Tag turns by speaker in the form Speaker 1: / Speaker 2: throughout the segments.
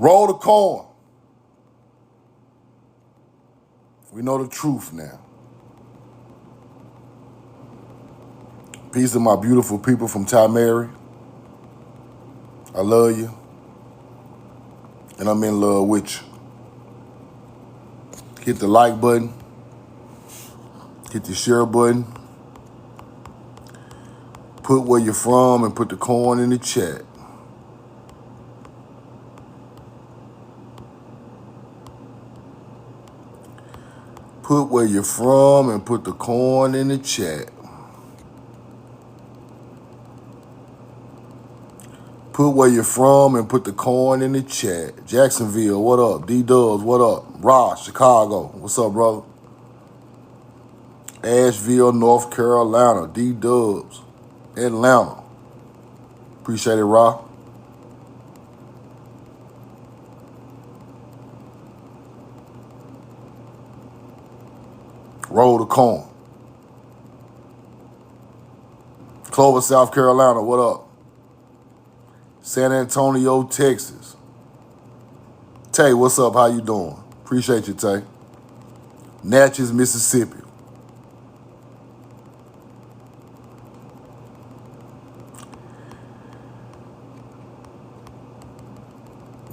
Speaker 1: Roll the corn. We know the truth now. Peace to my beautiful people from Mary. I love you. And I'm in love with you. Hit the like button. Hit the share button. Put where you're from and put the corn in the chat. Put where you're from and put the corn in the chat. Put where you're from and put the corn in the chat. Jacksonville, what up? D-Dubs, what up? Ross, Chicago, what's up, brother? Asheville, North Carolina, D-Dubs, Atlanta. Appreciate it, Ross. Roll the corn. Clover, South Carolina, what up? San Antonio, Texas. Tay, what's up? How you doing? Appreciate you, Tay. Natchez, Mississippi.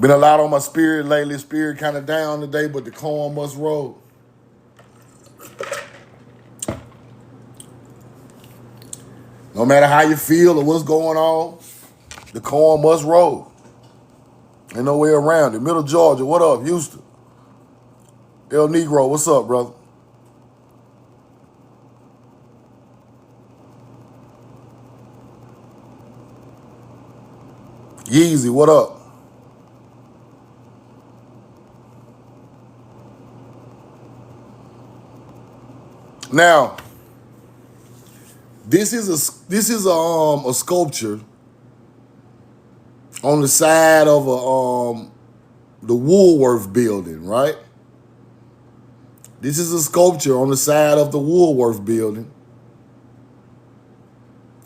Speaker 1: Been a lot on my spirit lately. Spirit kind of down today, but the corn must roll. No matter how you feel or what's going on, the corn must roll. Ain't no way around it. Middle Georgia, what up? Houston. El Negro, what's up, brother? Yeezy, what up? Now, this is a sculpture on the side of the Woolworth building, right? This is a sculpture on the side of the Woolworth building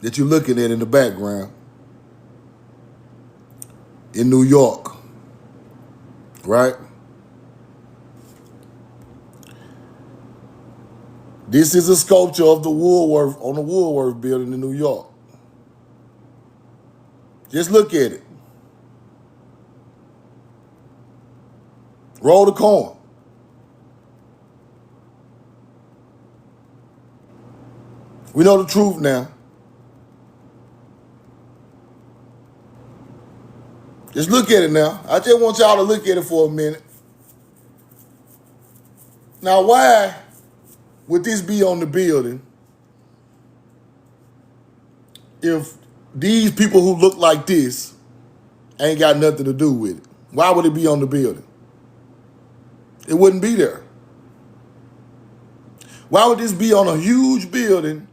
Speaker 1: that you're looking at in the background in New York, right? This is a sculpture of the Woolworth on the Woolworth building in New York. Just look at it. Roll the corn. We know the truth now. Just look at it now. I just want y'all to look at it for a minute. Now, why would this be on the building if these people who look like this ain't got nothing to do with it? Why would it be on the building? It wouldn't be there. Why would this be on a huge building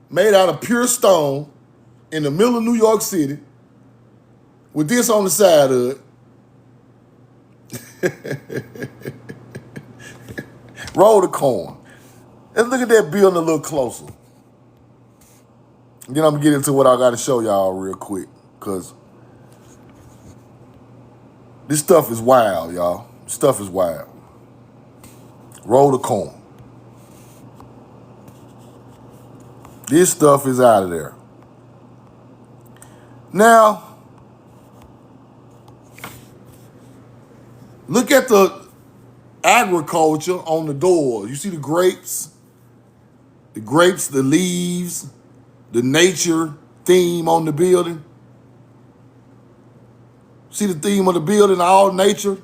Speaker 1: made out of pure stone in the middle of New York City with this on the side of it? Roll the corn. Let's look at that building a little closer. Then I'm going to get into what I got to show y'all real quick, because this stuff is wild, y'all. This stuff is wild. Roll the corn. This stuff is out of there. Now, look at the agriculture on the door. You see the grapes, the leaves, the nature theme on the building. See the theme of the building, all nature,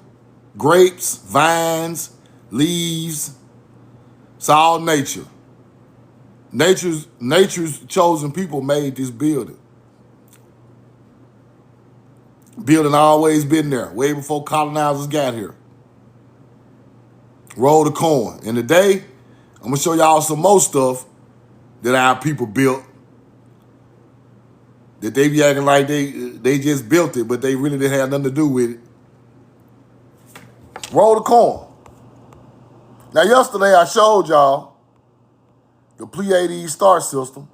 Speaker 1: grapes, vines, leaves. It's all nature. Nature's chosen people made this building. Building always been there, way before colonizers got here. Roll the corn. And today, I'm gonna show y'all some more stuff that our people built. That they be acting like they just built it, but they really didn't have nothing to do with it. Roll the corn. Now, yesterday I showed y'all the Pleiades star system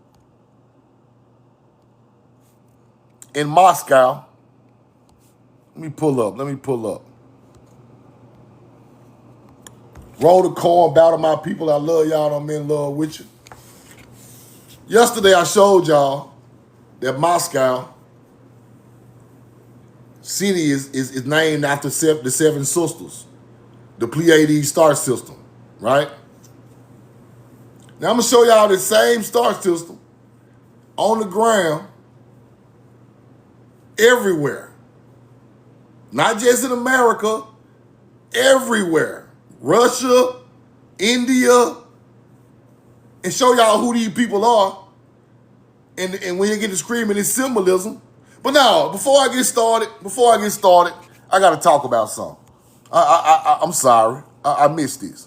Speaker 1: in Moscow. Let me pull up. Roll the corn, battle my people. I love y'all. I'm in love with you. Yesterday I showed y'all that Moscow city is named after the seven sisters, the Pleiades star system, right? Now I'm gonna show y'all the same star system on the ground everywhere. Not just in America, everywhere. Russia, India, and show y'all who these people are. And when you get to screaming, it's symbolism. But now, before I get started, I gotta talk about something. I'm sorry. I missed this.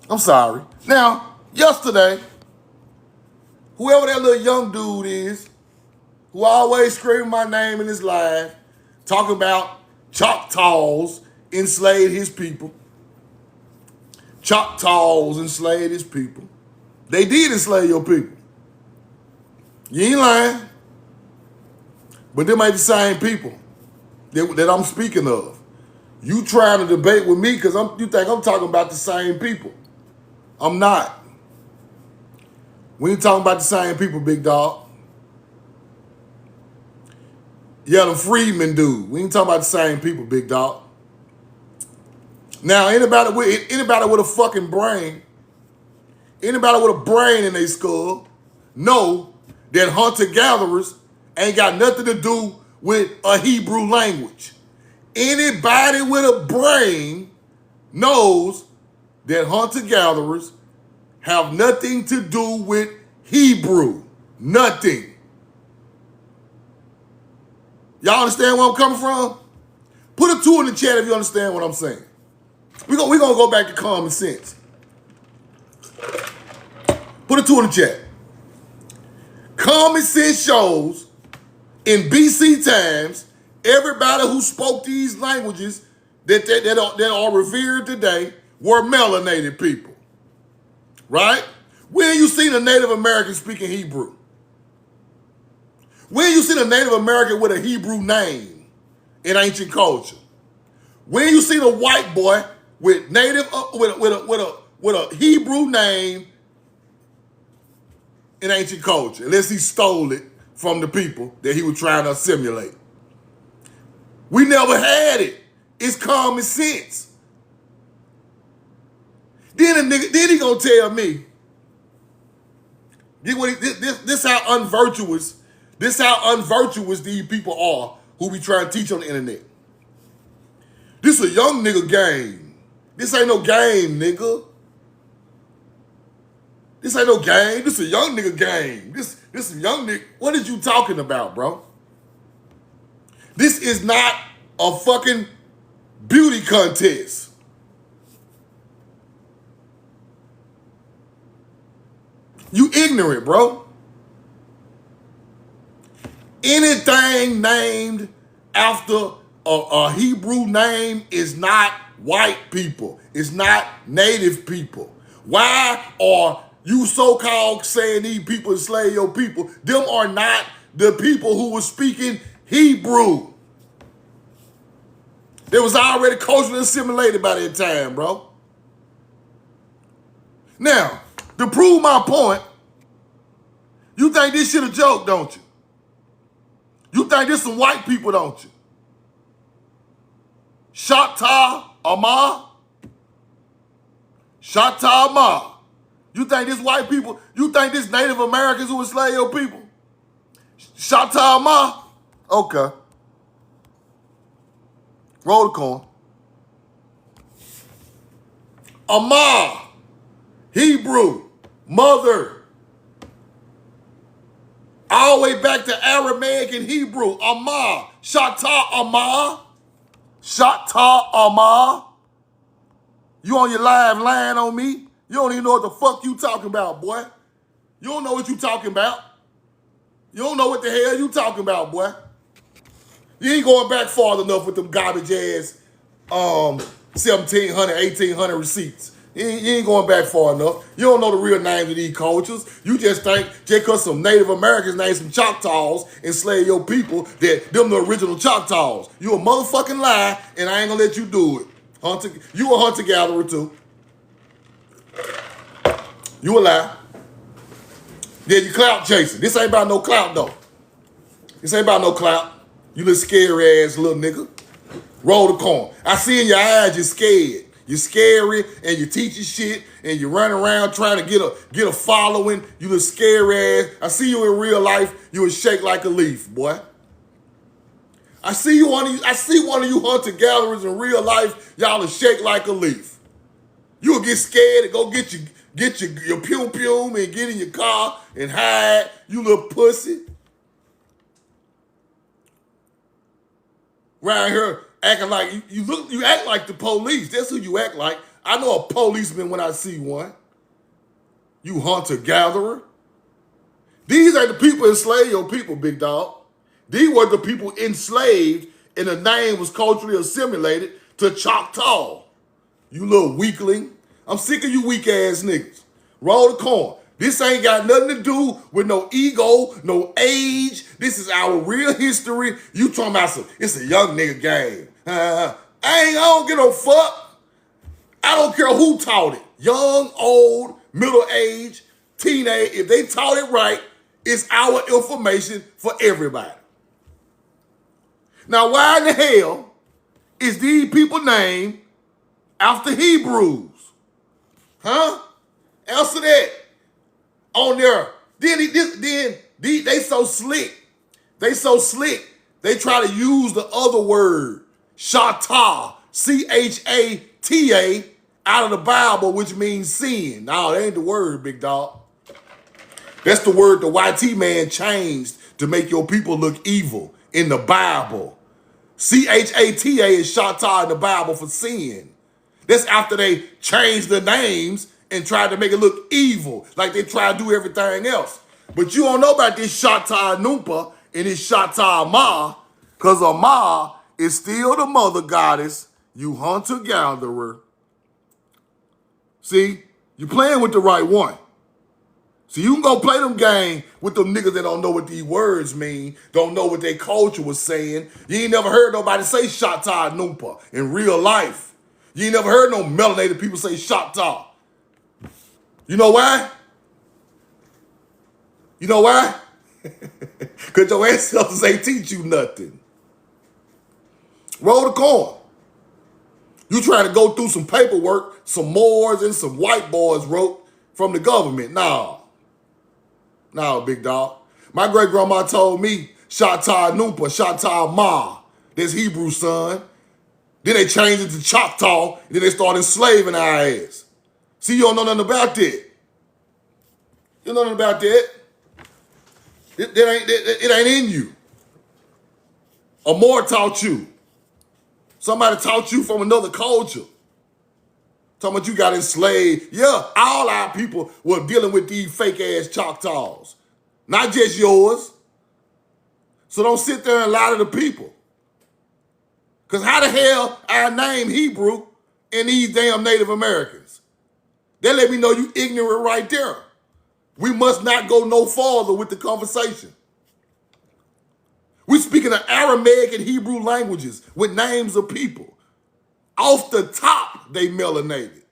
Speaker 1: I'm sorry. Now, yesterday, whoever that little young dude is, who always screaming my name in his live, talking about Choctaws enslaved his people. Choctaws enslaved his people. They did enslave your people. You ain't lying. But them ain't the same people that I'm speaking of. You trying to debate with me because you think I'm talking about the same people. I'm not. We ain't talking about the same people, big dog. Yeah, the Freedman dude. We ain't talking about the same people, big dog. Now, anybody with a fucking brain, anybody with a brain in their skull, know that hunter-gatherers ain't got nothing to do with a Hebrew language. Anybody with a brain knows that hunter-gatherers have nothing to do with Hebrew. Nothing. Y'all understand where I'm coming from? Put a 2 in the chat if you understand what I'm saying. We're gonna go back to common sense. Put a 2 in the chat. Common sense shows in BC times, everybody who spoke these languages that are revered today were melanated people. Right? When you seen a Native American speaking Hebrew? When you seen a Native American with a Hebrew name in ancient culture? When you seen a white boy with a Hebrew name in ancient culture, unless he stole it from the people that he was trying to assimilate? We never had it. It's common sense. Then he gonna tell me, this how unvirtuous these people are who we trying to teach on the internet. This a young nigga game. This ain't no game, nigga. This ain't no game. This a young nigga game. This a young nigga. What is you talking about, bro? This is not a fucking beauty contest. You ignorant, bro. Anything named after a Hebrew name is not white people. It's not native people. Why are you so-called saying these people enslave your people? Them are not the people who were speaking Hebrew. They was already culturally assimilated by that time, bro. Now, to prove my point, you think this shit a joke, don't you? You think this some white people, don't you? Shatta Amar? Shatta Amar. You think this white people, you think this Native Americans who enslave your people? Shatta Amar? Okay. Roll the corn. Amar. Hebrew. Mother. All the way back to Aramaic and Hebrew. Amar. Shatta Amar. Shatta Amar. You on your live lying on me? You don't even know what the fuck you talking about, boy. You don't know what you talking about. You don't know what the hell you talking about, boy. You ain't going back far enough with them garbage ass 1,700, 1,800 receipts. You ain't going back far enough. You don't know the real names of these cultures. You just think just because some Native Americans named some Choctaws enslaved your people that them the original Choctaws. You a motherfucking lie, and I ain't gonna let you do it. You a hunter-gatherer too. You a lie. Yeah, you clout chasing. This ain't about no clout, though. This ain't about no clout. You little scary ass little nigga. Roll the corn. I see in your eyes you're scared. You're scary and you're teaching shit and you're running around trying to get a following. You little scary ass. I see you in real life. You would shake like a leaf, boy. I see one of you hunter gatherers in real life. Y'all will shake like a leaf. You'll get scared and go get your pew and get in your car and hide. You little pussy. Around here acting like you act like the police. That's who you act like. I know a policeman when I see one. You hunter gatherer. These are the people enslaved your people, big dog. These were the people enslaved and the name was culturally assimilated to Choctaw. You little weakling. I'm sick of you weak ass niggas. Roll the corn. This ain't got nothing to do with no ego, no age. This is our real history. You talking about it's a young nigga game. I don't give no fuck. I don't care who taught it. Young, old, middle age, teenage. If they taught it right, it's our information for everybody. Now, why in the hell is these people named after Hebrews? Huh? Answer that. On there. Then they so slick. They so slick. They try to use the other word, Chata, C-H-A-T-A, out of the Bible, which means sin. No, that ain't the word, big dog. That's the word the YT man changed to make your people look evil in the Bible. C-H-A-T-A is Chata in the Bible for sin. That's after they changed the names and tried to make it look evil, like they try to do everything else. But you don't know about this Shata Numpa and this Shata Ma, because Ma is still the mother goddess, you hunter-gatherer. See, you playing with the right one. So you can go play them game with them niggas that don't know what these words mean, don't know what their culture was saying. You ain't never heard nobody say Shata Numpa in real life. You ain't never heard no melanated people say Shata. You know why? You know why? Because your ancestors ain't teach you nothing. Roll the corn. You trying to go through some paperwork, some Moors and some white boys wrote from the government. No, big dog. My great-grandma told me, Shata Numpa, Shata Ma. That's Hebrew, son. Then they changed it to Choctaw, and then they started enslaving our ass. See, you don't know nothing about that. You don't know nothing about that. It ain't in you. A Moor taught you. Somebody taught you from another culture. Talking about you got enslaved. Yeah, all our people were dealing with these fake-ass Choctaws. Not just yours. So don't sit there and lie to the people. Because how the hell I name Hebrew in these damn Native Americans? They let me know you ignorant right there. We must not go no farther with the conversation. We're speaking of Aramaic and Hebrew languages with names of people. Off the top, they melanated.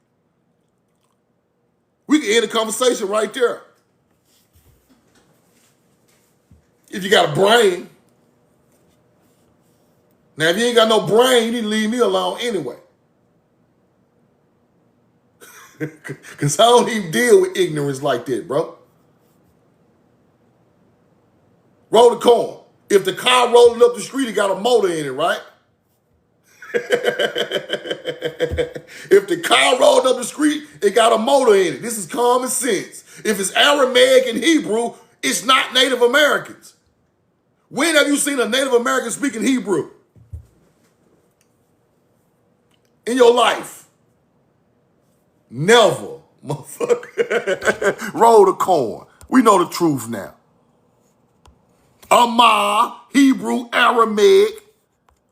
Speaker 1: We can end the conversation right there. If you got a brain. Now, if you ain't got no brain, you need to leave me alone anyway. Because I don't even deal with ignorance like that, bro. Roll the corn. If the car rolling up the street, it got a motor in it, right? If the car rolled up the street, it got a motor in it. This is common sense. If it's Aramaic and Hebrew, it's not Native Americans. When have you seen a Native American speaking Hebrew? In your life? Never, motherfucker. Roll the corn. We know the truth now. Amar, Hebrew, Aramaic.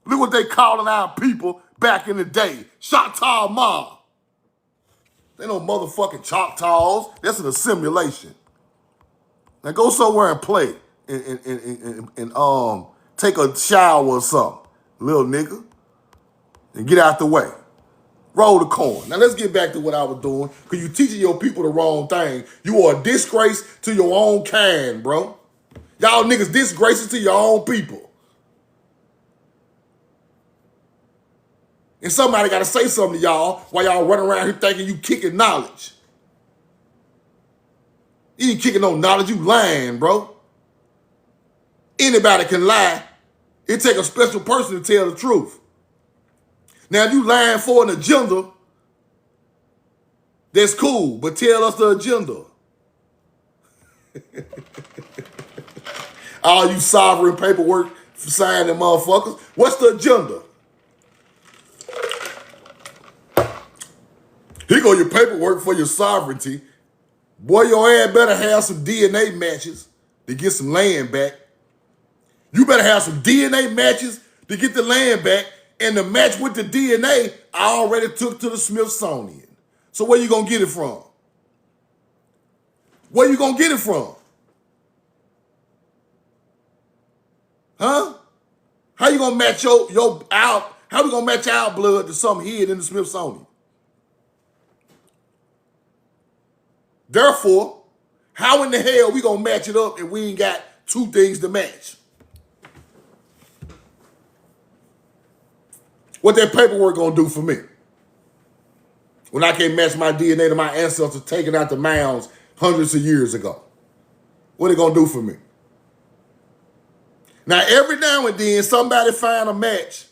Speaker 1: Look what they calling our people back in the day. Choctaw Ma. They no motherfucking Choctaws. That's an assimilation. Now go somewhere and play and take a shower or something, little nigga, and get out the way. Roll the coin. Now let's get back to what I was doing, because you teaching your people the wrong thing. You are a disgrace to your own kind, bro. Y'all niggas disgraces to your own people. And somebody got to say something to y'all while y'all running around here thinking you kicking knowledge. You ain't kicking no knowledge, you lying, bro. Anybody can lie. It take a special person to tell the truth. Now, if you lying for an agenda, that's cool, but tell us the agenda. All you sovereign paperwork signing motherfuckers, what's the agenda? Here go your paperwork for your sovereignty. Boy, your ass better have some DNA matches to get some land back. You better have some DNA matches to get the land back, and the match with the DNA I already took to the Smithsonian. So where you gonna get it from? Where you gonna get it from? Huh? How you gonna match how we gonna match our blood to something hid in the Smithsonian? Therefore, how in the hell we gonna match it up if we ain't got two things to match? What that paperwork gonna do for me? When I can't match my DNA to my ancestors taken out the mounds hundreds of years ago. What it gonna do for me? Now, every now and then, somebody find a match.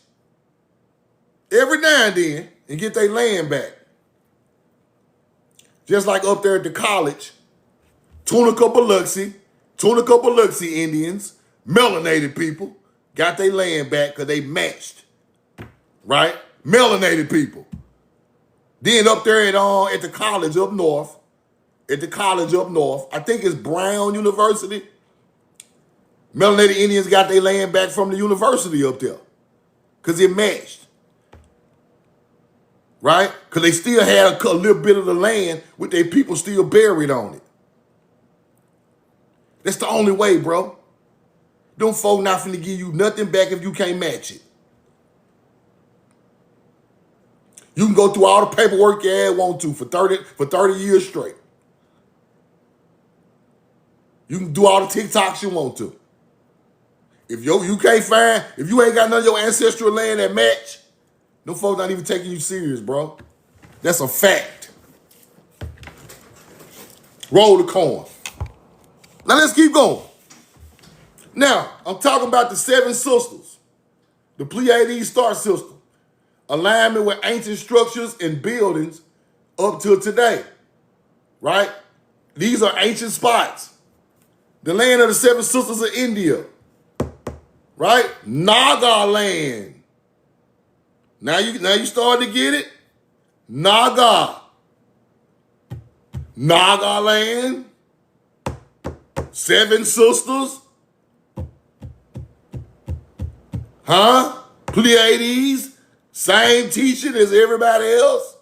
Speaker 1: Every now and then, and get their land back. Just like up there at the college, Tunica, Biloxi Indians, melanated people, got their land back because they matched. Right? Melanated people. Then up there at the college up north, I think it's Brown University, melanated Indians got their land back from the university up there because it matched. Right? Because they still had a little bit of the land with their people still buried on it. That's the only way, bro. Them folk not finna give you nothing back if you can't match it. You can go through all the paperwork you ever want to for 30 years straight. You can do all the TikToks you want to. If you can't find, if you ain't got none of your ancestral land that match, them folks not even taking you serious, bro. That's a fact. Roll the coin. Now let's keep going. Now, I'm talking about the seven sisters, the Pleiades star system, alignment with ancient structures and buildings up till today, right? These are ancient spots. The land of the seven sisters of India, right? Nagaland. Now you starting to get it? Nagaland. Seven sisters. Huh? Pleiades. Same teaching as everybody else.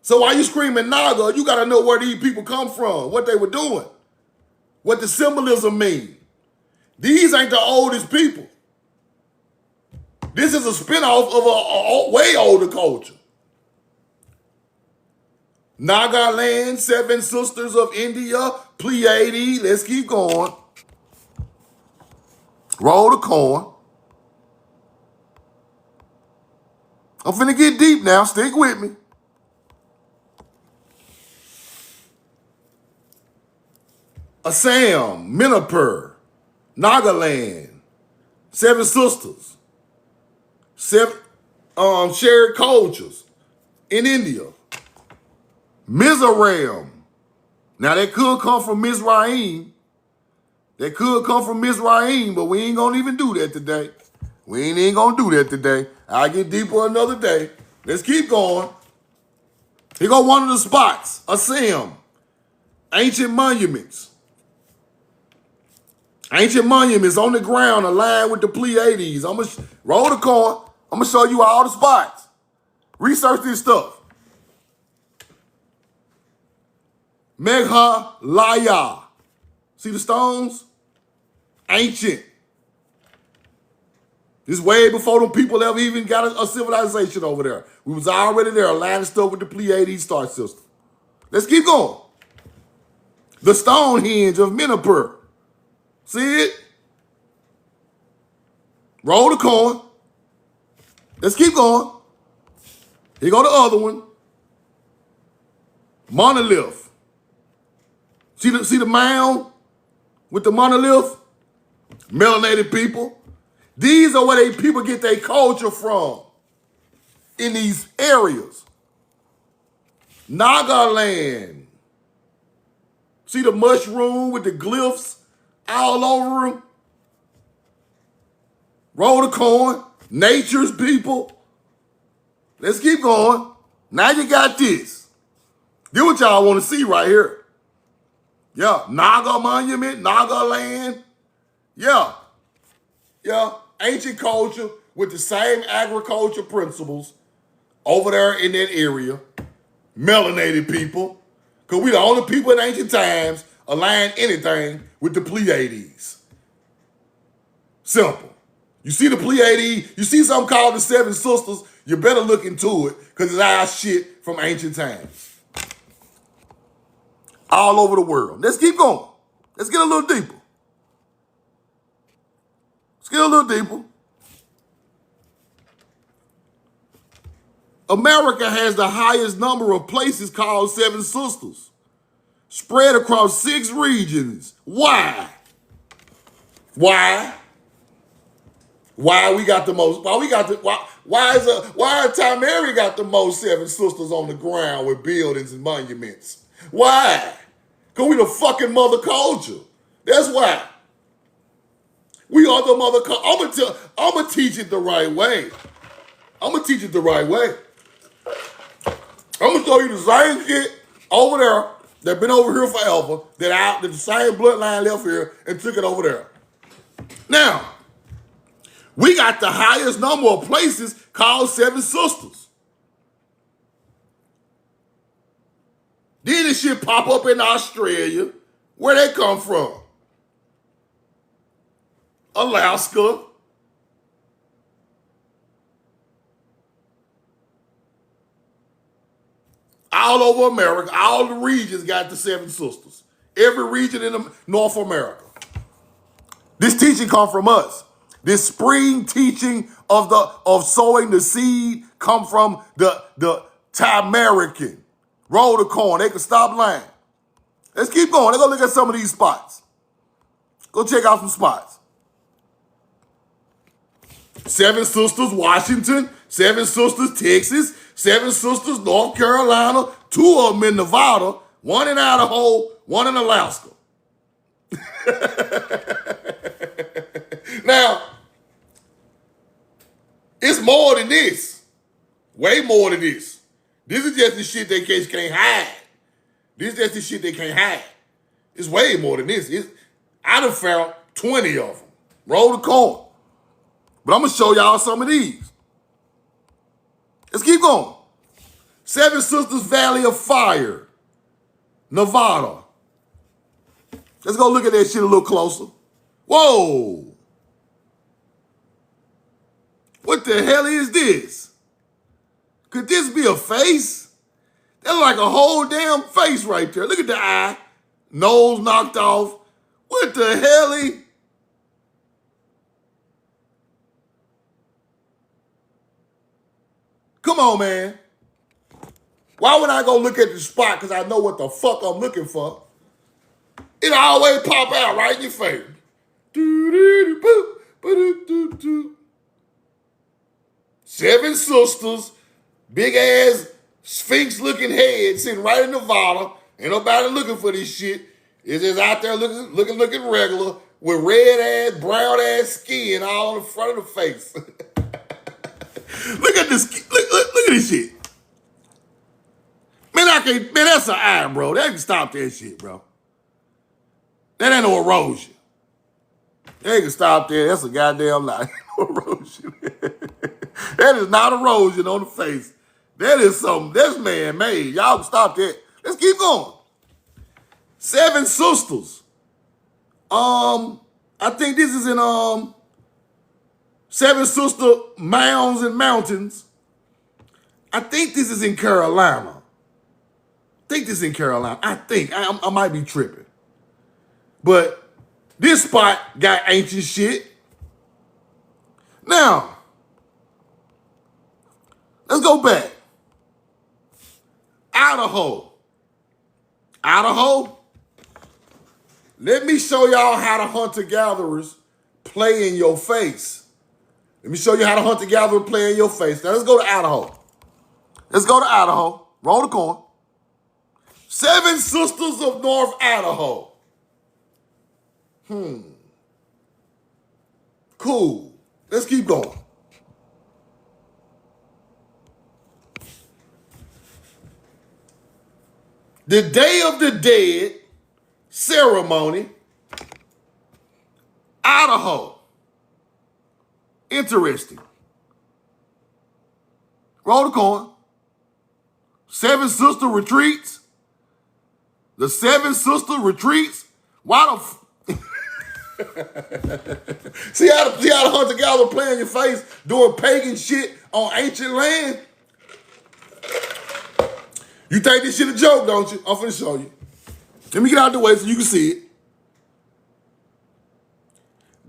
Speaker 1: So while you screaming Naga, you got to know where these people come from, what they were doing, what the symbolism mean. These ain't the oldest people. This is a spinoff of a way older culture. Nagaland, seven sisters of India, Pleiades. Let's keep going. Roll the coin. I'm finna get deep now. Stick with me. Assam, Manipur, Nagaland, seven sisters, seven shared cultures in India. Mizoram. Now that could come from Mizraim. But we ain't gonna even do that today. We ain't even gonna do that today. I'll get deeper another day. Let's keep going. Here go one of the spots. Assam. Ancient monuments. Ancient monuments on the ground aligned with the Pleiades. I'm going to roll the coin. I'm going to show you all the spots. Research this stuff. Meghalaya. See the stones? Ancient. This is way before them people ever even got a civilization over there. We was already there, aligning stuff with the Pleiades star system. Let's keep going. The Stonehenge of Menopur. See it? Roll the coin. Let's keep going. Here go the other one. Monolith. See the mound with the monolith? Melanated people. These are where people get their culture from in these areas. Nagaland. See the mushroom with the glyphs all over them? Roll the coin. Nature's people. Let's keep going. Now you got this. This what y'all want to see right here. Yeah, Naga monument, Naga land. Yeah. Ancient culture with the same agriculture principles over there in that area. Melanated people. Because we the only people in ancient times align anything with the Pleiades. Simple. You see the Pleiades, you see something called the Seven Sisters, you better look into it because it's our shit from ancient times. All over the world. Let's keep going. Let's get a little deeper. America has the highest number of places called Seven Sisters, spread across 6 regions. Why? Why we got the most? Why Tamari got the most Seven Sisters on the ground with buildings and monuments? Why? Because we the fucking mother culture. That's why. We are the mother culture. I'm gonna teach it the right way. I'm gonna show you the same shit over there that been over here forever, that the same bloodline left here and took it over there. Now, we got the highest number of places called Seven Sisters. Then this shit pop up in Australia. Where they come from? Alaska. All over America, all the regions got the Seven Sisters. Every region in North America. This teaching come from us. This spring teaching of sowing the seed come from the Tamarican. Roll the coin. They can stop lying. Let's keep going. Let's go look at some of these spots. Go check out some spots. Seven Sisters, Washington. Seven Sisters, Texas. Seven Sisters, North Carolina. 2 of them in Nevada. 1 in Idaho. 1 in Alaska. Now, it's more than this. Way more than this. This is just the shit they can't hide. This is just the shit they can't hide. It's way more than this. I done found 20 of them. Roll the coin. But I'm going to show y'all some of these. Let's keep going. Seven Sisters Valley of Fire, Nevada. Let's go look at that shit a little closer. Whoa. What the hell is this? Could this be a face? That's like a whole damn face right there. Look at the eye. Nose knocked off. What the hell? Come on, man. Why would I go look at the spot? Because I know what the fuck I'm looking for. It always pop out right in your face. Seven Sisters, big ass Sphinx looking head sitting right in Nevada. Ain't nobody looking for this shit. It's just out there looking regular with red ass, brown ass skin all on the front of the face. Look at this. Look at this shit. Man, that's an eye, bro. They can stop that shit, bro. That ain't no erosion. They can stop that. That's a goddamn lie. No erosion. That is not erosion on the face. That is something. That's man-made. Y'all can stop that. Let's keep going. Seven Sisters. I think this is in Seven Sister Mounds and Mountains. I think this is in Carolina. I might be tripping. But this spot got ancient shit. Now, let's go back. Idaho. Let me show y'all how the hunter-gatherers play in your face. Let me show you how the hunter-gatherer play in your face. Now let's go to Idaho. Roll the coin. Seven Sisters of North Idaho. Cool. Let's keep going. The Day of the Dead ceremony, Idaho. Interesting. Roll the coin. Seven Sister Retreats. The Seven Sister Retreats. Why the see how the hunter-gatherer play in your face doing pagan shit on ancient land? You think this shit a joke, don't you? I'm finna show you. Let me get out the way so you can see it.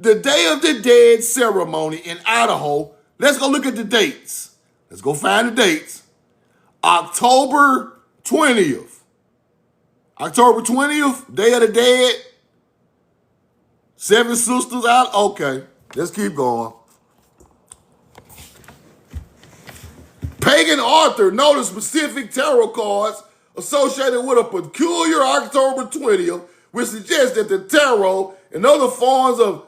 Speaker 1: The Day of the Dead ceremony in Idaho. Let's go look at the dates. Let's go find the dates. October 20th. October 20th, Day of the Dead. Seven Sisters out. Okay, let's keep going. Pagan author noted specific tarot cards associated with a peculiar October 20th, which suggests that the tarot and other forms of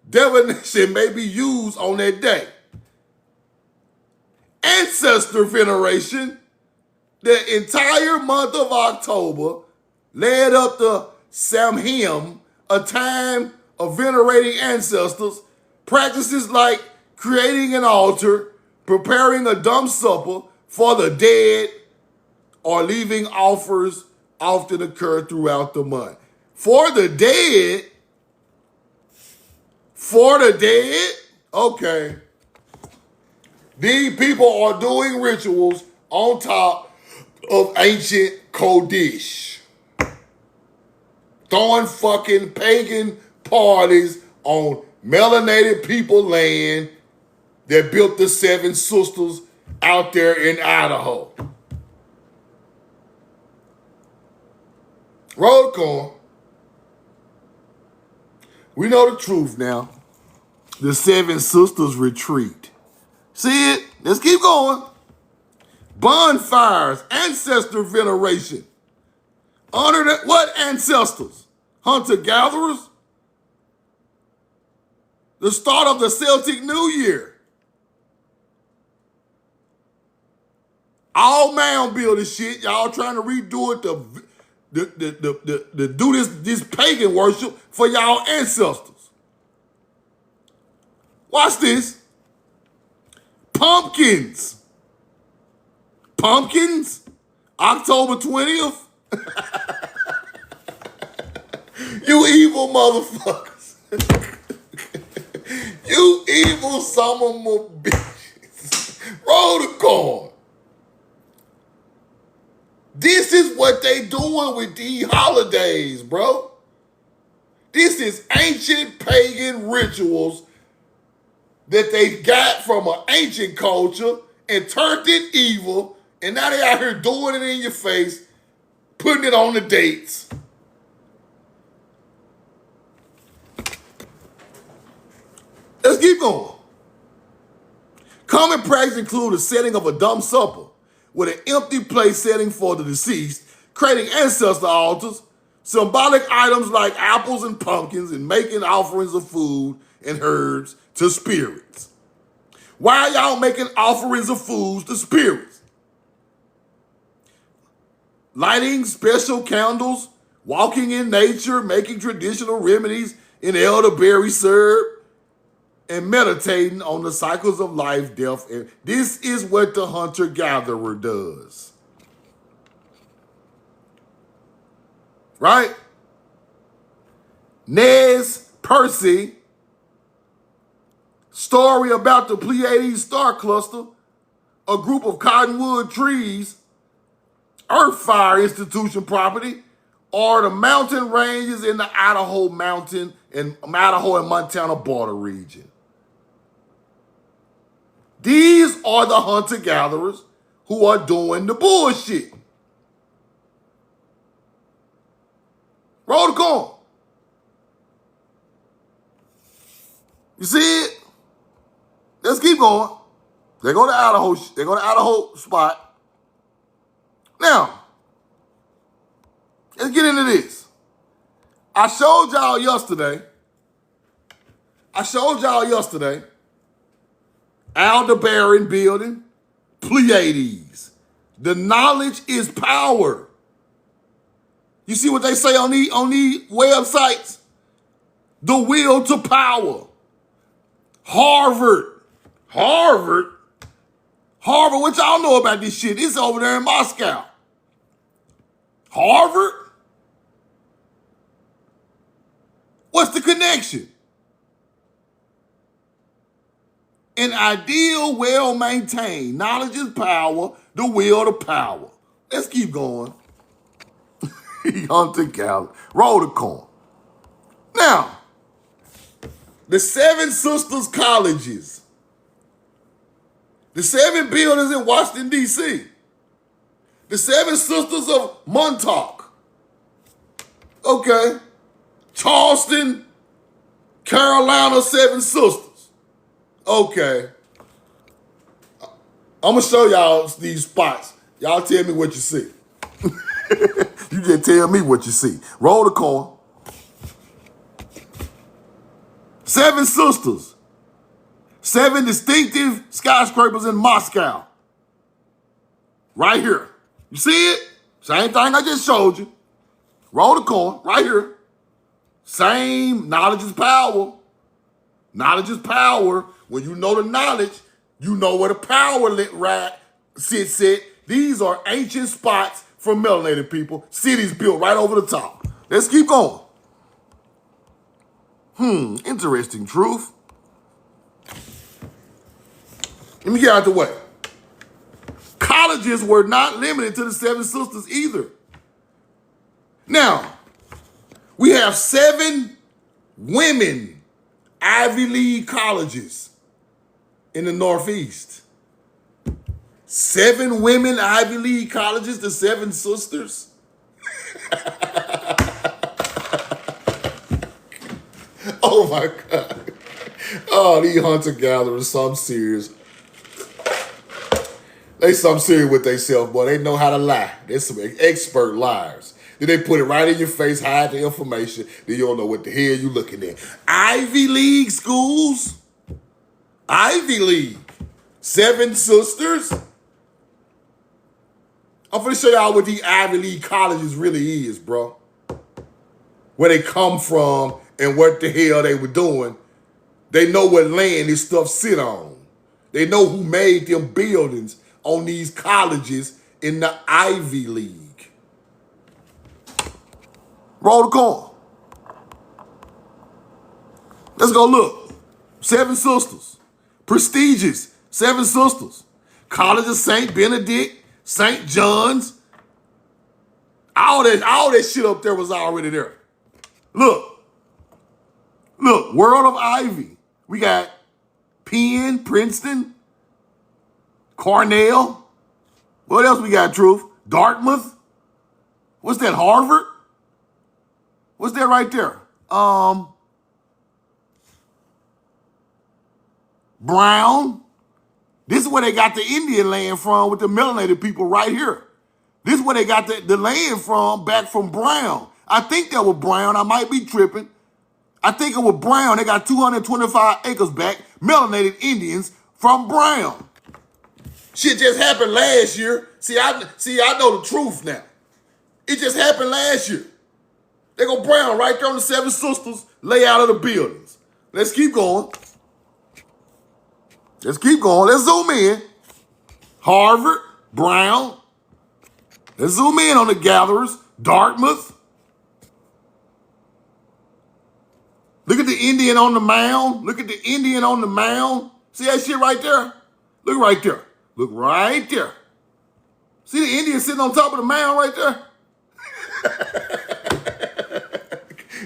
Speaker 1: divination may be used on that day. Ancestor veneration. The entire month of October led up to Samhain, a time of venerating ancestors. Practices like creating an altar, preparing a dumb supper for the dead, or leaving offers often occur throughout the month. For the dead, okay. These people are doing rituals on top of ancient Kodesh. Throwing fucking pagan parties on melanated people land that built the Seven Sisters out there in Idaho. Roll the coin. We know the truth now. The Seven Sisters retreat. See it? Let's keep going. Bonfires, ancestor veneration. Honor that. What ancestors? Hunter-gatherers? The start of the Celtic New Year. All mound building shit. Y'all trying to redo it to do this pagan worship for y'all ancestors. Watch this. Pumpkins. October 20th. You evil motherfuckers. You evil son of a bitches. Roll the coin. This is what they doing with these holidays, bro. This is ancient pagan rituals that they got from an ancient culture and turned it evil, and now they out here doing it in your face, putting it on the dates. Let's keep going. Common practice include the setting of a dumb supper with an empty place setting for the deceased, creating ancestor altars, symbolic items like apples and pumpkins, and making offerings of food and herbs to spirits. Why are y'all making offerings of foods to spirits? Lighting special candles, walking in nature, making traditional remedies in elderberry syrup, and meditating on the cycles of life, death, and this is what the hunter-gatherer does. Right? Nez Percy Story about the Pleiades star cluster, a group of cottonwood trees, Earth Fire Institution property, or the mountain ranges in the Idaho and Montana border region. These are the hunter-gatherers who are doing the bullshit. Roll the corn. You see it? Let's keep going. They go to Idaho. They go to Idaho spot. Now, let's get into this. I showed y'all yesterday. Aldebaran building, Pleiades. The knowledge is power. You see what they say on these websites? The will to power. Harvard, what y'all know about this shit? It's over there in Moscow. Harvard? What's the connection? An ideal, well-maintained. Knowledge is power, the will to power. Let's keep going. Hunter Gallup. Roll the corn. Now, the Seven Sisters Colleges. The 7 buildings in Washington, D.C. The 7 Sisters of Montauk. Okay. Charleston, Carolina 7 Sisters. Okay. I'm going to show y'all these spots. Y'all tell me what you see. You just tell me what you see. Roll the corn. 7 sisters. 7 distinctive skyscrapers in Moscow. Right here. You see it? Same thing I just showed you. Roll the corn. Right here. Same. Knowledge is power. Knowledge is power. When you know the knowledge, you know where the power sits at. These are ancient spots for melanated people. Cities built right over the top. Let's keep going. Interesting truth. Let me get out the way. Colleges were not limited to the 7 sisters either. Now, we have 7 women Ivy League colleges in the Northeast. 7 women Ivy League colleges, the 7 sisters. Oh my God. Oh, these hunter-gatherers, something serious. They something serious with themselves, boy. They know how to lie. They're some expert liars. Then they put it right in your face, hide the information, then you don't know what the hell you looking at. Ivy League schools? Ivy League. 7 sisters? I'm going to show y'all what these Ivy League colleges really is, bro. Where they come from and what the hell they were doing. They know what land this stuff sit on. They know who made them buildings on these colleges in the Ivy League. Roll the corn. Let's go look. 7 sisters. Prestigious. 7 sisters. College of St. Benedict, St. John's. All that shit up there was already there. Look, World of Ivy. We got Penn, Princeton, Cornell. What else we got, Truth? Dartmouth. What's that, Harvard? What's that right there? Brown. This is where they got the Indian land from with the melanated people right here. This is where they got the land from, back from Brown. I think that was Brown. I might be tripping. I think it was Brown. They got 225 acres back, melanated Indians from Brown. Shit just happened last year. See, I know the truth now. It just happened last year. They go Brown right there on the 7 sisters layout of the buildings. Let's keep going. Let's keep going. Let's zoom in. Harvard, Brown. Let's zoom in on the gatherers. Dartmouth. Look at the Indian on the mound. Look at the Indian on the mound. See that shit right there? Look right there. Look right there. See the Indian sitting on top of the mound right there?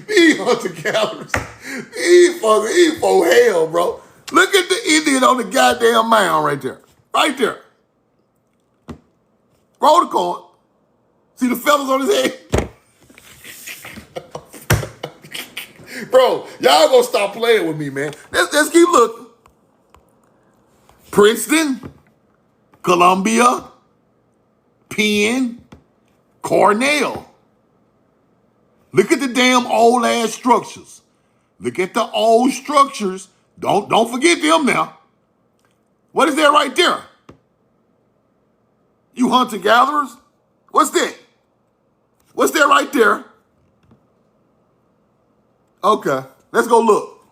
Speaker 1: These hunter-gatherers. These for hell, bro. Look at the Indian on the goddamn mound right there. Right there. Roll the coin. See the feathers on his head? Bro, y'all gonna stop playing with me, man. Let's keep looking. Princeton, Columbia, Penn, Cornell. Look at the damn old ass structures. Look at the old structures. Don't forget them now. What is that right there? You hunter-gatherers? What's that? What's that right there? Okay, let's go look.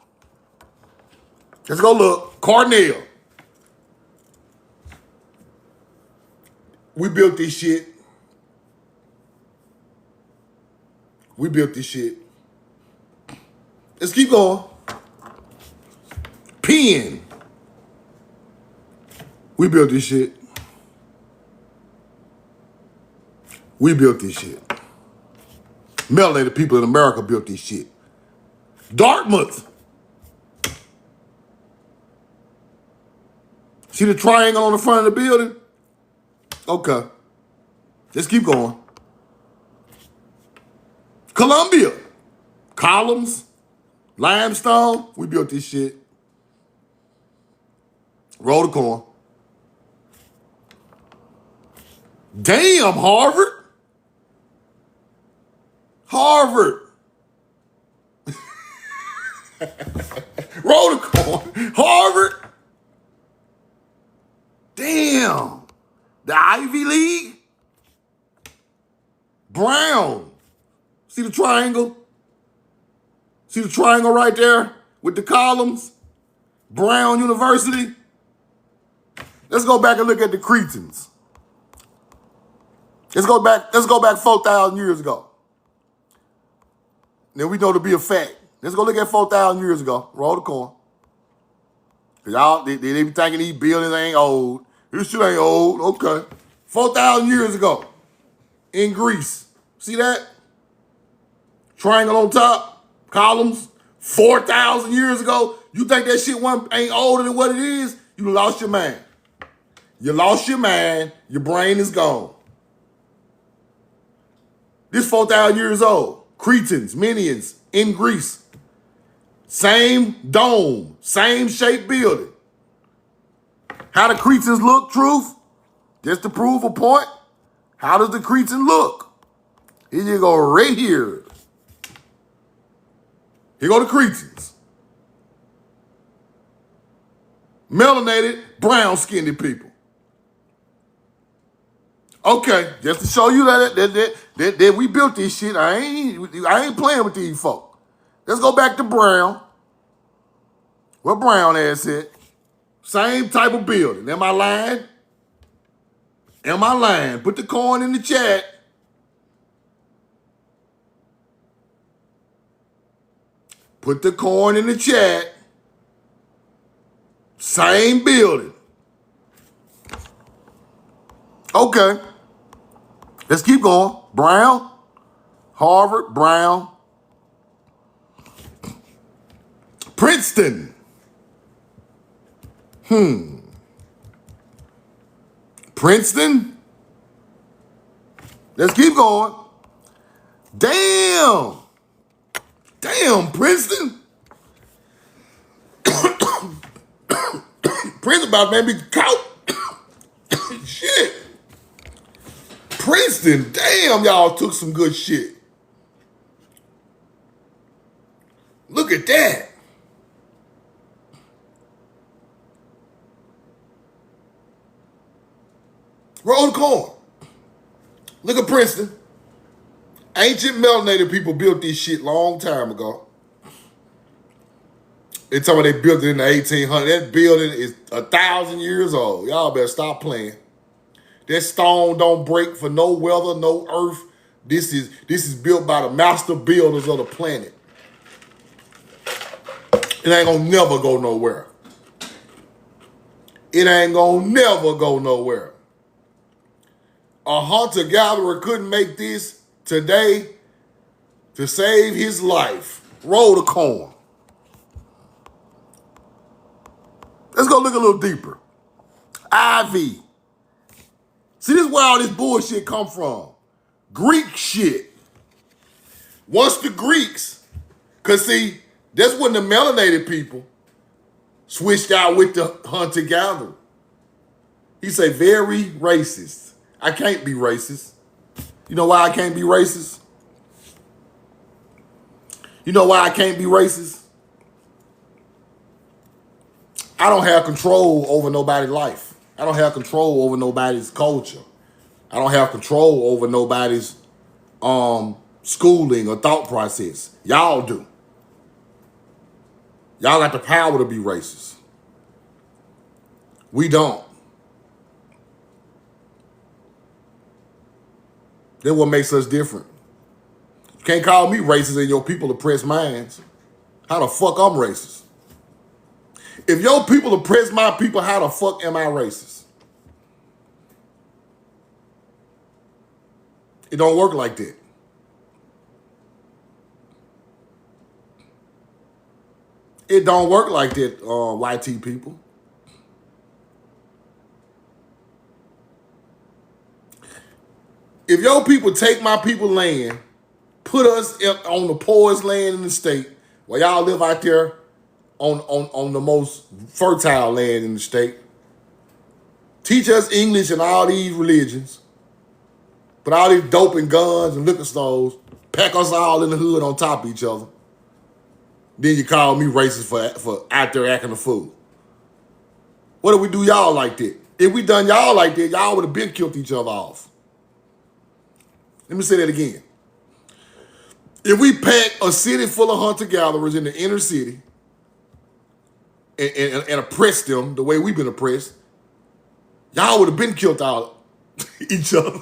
Speaker 1: Let's go look. Cornell. We built this shit. We built this shit. Let's keep going. Penn. We built this shit. We built this shit. Melanated people in America built this shit. Dartmouth. See the triangle on the front of the building? Okay. Let's keep going. Columbia. Columns. Limestone. We built this shit. Roll the coin. Damn, Harvard. Harvard. Roll the coin. Harvard. Damn. The Ivy League. Brown. See the triangle? See the triangle right there with the columns? Brown University. Let's go back and look at the Cretans. Let's go back 4,000 years ago. Then we know to be a fact. Let's go look at 4,000 years ago. Roll the coin. Y'all, they be thinking these buildings ain't old. This shit ain't old. Okay. 4,000 years ago in Greece. See that? Triangle on top, columns. 4,000 years ago. You think that shit ain't older than what it is? You lost your mind. You lost your mind. Your brain is gone. This 4,000 years old. Cretans, Minians in Greece. Same dome, same shaped building. How the Cretans look, truth? Just to prove a point. How does the Cretan look? Here you go, right here. Here go the Cretans. Melanated, brown-skinned people. Okay, just to show you that we built this shit. I ain't playing with these folk. Let's go back to Brown. Where Brown ass at? Same type of building. Am I lying? Am I lying? Put the coin in the chat. Put the coin in the chat. Same building. Okay. Let's keep going. Brown, Harvard, Brown, Princeton. Princeton. Let's keep going. Damn. Damn, Princeton. Princeton about maybe caught. Shit. Princeton, damn, y'all took some good shit. Look at that. Roll the coin. Look at Princeton. Ancient melanated people built this shit long time ago. They talking about they built it in the 1800s. That building is 1,000 years old. Y'all better stop playing. That stone don't break for no weather, no earth. This is built by the master builders of the planet. It ain't gonna never go nowhere. It ain't gonna never go nowhere. A hunter-gatherer couldn't make this today to save his life. Roll the coin. Let's go look a little deeper. Ivy. See, this is where all this bullshit come from. Greek shit. Once the Greeks, because see, that's when the melanated people switched out with the hunter-gatherer. He say very racist. I can't be racist. You know why I can't be racist? You know why I can't be racist? I don't have control over nobody's life. I don't have control over nobody's culture. I don't have control over nobody's schooling or thought process. Y'all do. Y'all got the power to be racist. We don't. That's what makes us different. You can't call me racist and your people oppress minds. How the fuck I'm racist? If your people oppress my people, how the fuck am I racist? It don't work like that. It don't work like that, YT people. If your people take my people land, put us on the poorest land in the state, while y'all live out there on the most fertile land in the state, teach us English and all these religions, put all these dope and guns and liquor stores, pack us all in the hood on top of each other. Then you call me racist for out there acting a fool. What if we do y'all like that? If we done y'all like that, y'all would have been killed each other off. Let me say that again. If we pack a city full of hunter-gatherers in the inner city and oppress them the way we've been oppressed, y'all would have been killed out each other.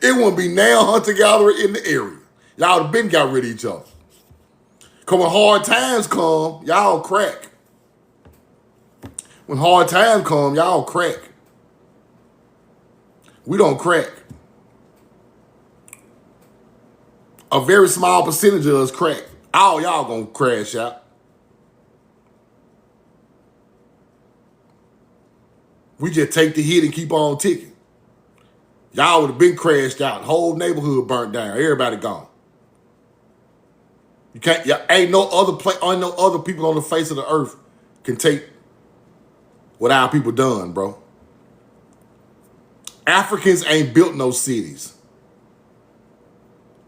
Speaker 1: It wouldn't be now hunter-gatherer in the area. Y'all would have been got rid of each other. Because when hard times come, y'all crack. When hard times come, y'all crack. We don't crack. A very small percentage of us crack. All y'all gonna crash out. We just take the hit and keep on ticking. Y'all would have been crashed out. Whole neighborhood burnt down. Everybody gone. You can't. Ain't no other people on the face of the earth can take what our people done, bro. Africans ain't built no cities.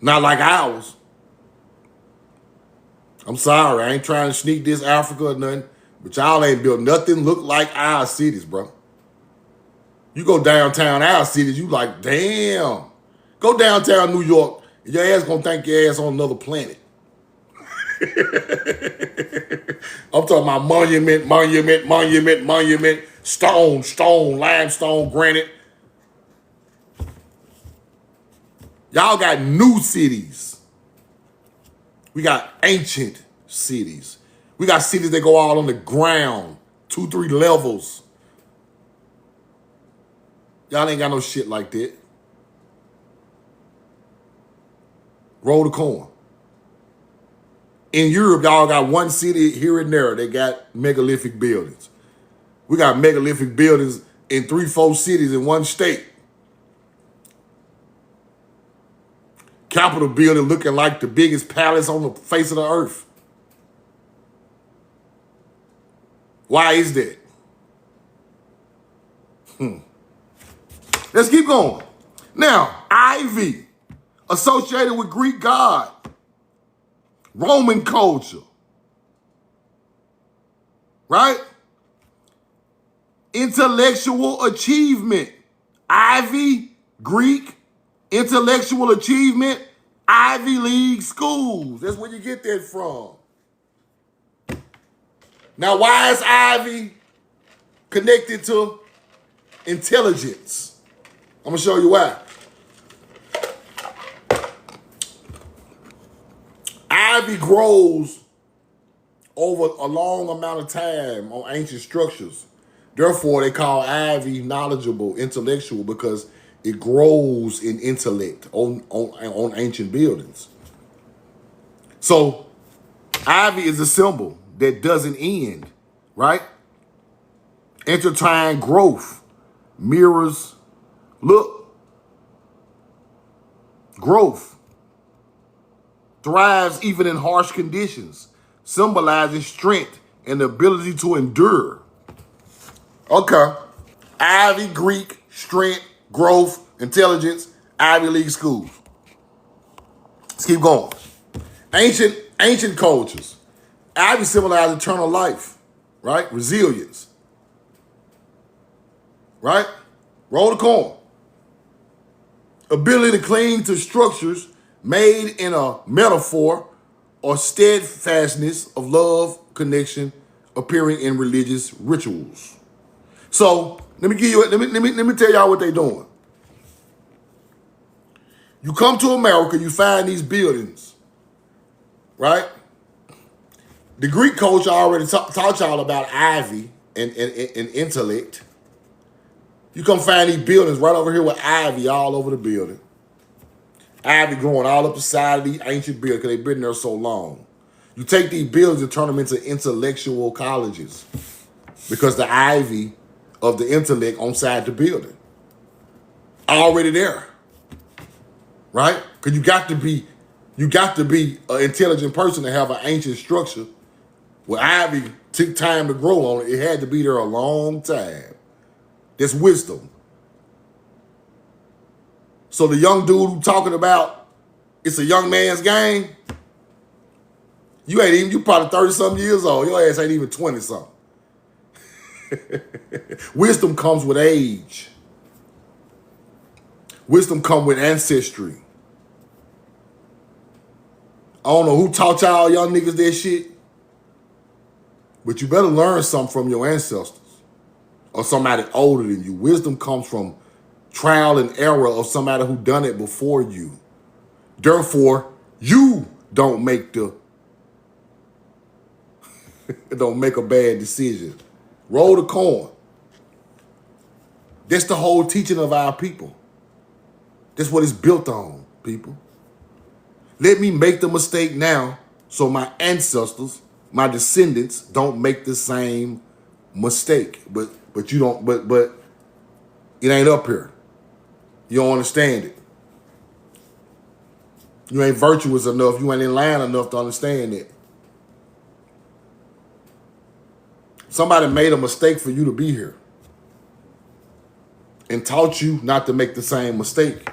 Speaker 1: Not like ours. I'm sorry, I ain't trying to sneak this Africa or nothing, but y'all ain't built nothing look like our cities, bro. You go downtown our cities, you like, damn. Go downtown New York, and your ass gonna think your ass on another planet. I'm talking about monument, stone, limestone, granite. Y'all got new cities. We got ancient cities. We got cities that go all on the ground, 2, 3 levels. Y'all ain't got no shit like that. Roll the coin. In Europe, y'all got one city here and there. They got megalithic buildings. We got megalithic buildings in 3, 4 cities in one state. Capitol building looking like the biggest palace on the face of the earth. Why is that? Let's keep going. Now, Ivy, associated with Greek god, Roman culture, right? Intellectual achievement. Ivy, Greek, intellectual achievement, Ivy League schools. That's where you get that from. Now, why is Ivy connected to intelligence? I'm going to show you why. Ivy grows over a long amount of time on ancient structures. Therefore, they call ivy knowledgeable, intellectual, because it grows in intellect on ancient buildings. So, ivy is a symbol that doesn't end, right? Intertwined growth mirrors, look, growth thrives even in harsh conditions, symbolizing strength and the ability to endure. Okay. Ivy, Greek, strength, growth, intelligence, Ivy League schools. Let's keep going. Ancient cultures. Ivy symbolizes eternal life, right? Resilience, right? Roll the coin. Ability to cling to structures made in a metaphor or steadfastness of love, connection, appearing in religious rituals. So let me tell y'all what they're doing. You come to America, you find these buildings, right? The Greek culture already taught y'all about ivy and intellect. You come find these buildings right over here with ivy all over the building. Ivy growing all up the side of these ancient buildings because they've been there so long. You take these buildings and turn them into intellectual colleges because the ivy of the intellect on side the building already there, right? Because you got to be an intelligent person to have an ancient structure where ivy took time to grow on it. It had to be there a long time. That's wisdom. So the young dude who talking about it's a young man's game, you probably 30-something years old. Your ass ain't even 20-something. Wisdom comes with age. Wisdom comes with ancestry. I don't know who taught y'all young niggas that shit, but you better learn something from your ancestors or somebody older than you. Wisdom comes from trial and error of somebody who done it before you. Therefore, you don't make a bad decision. Roll the coin. That's the whole teaching of our people. That's what it's built on, people. Let me make the mistake now so my ancestors, my descendants, don't make the same mistake. But it ain't up here. You don't understand it. You ain't virtuous enough. You ain't in line enough to understand it. Somebody made a mistake for you to be here and taught you not to make the same mistake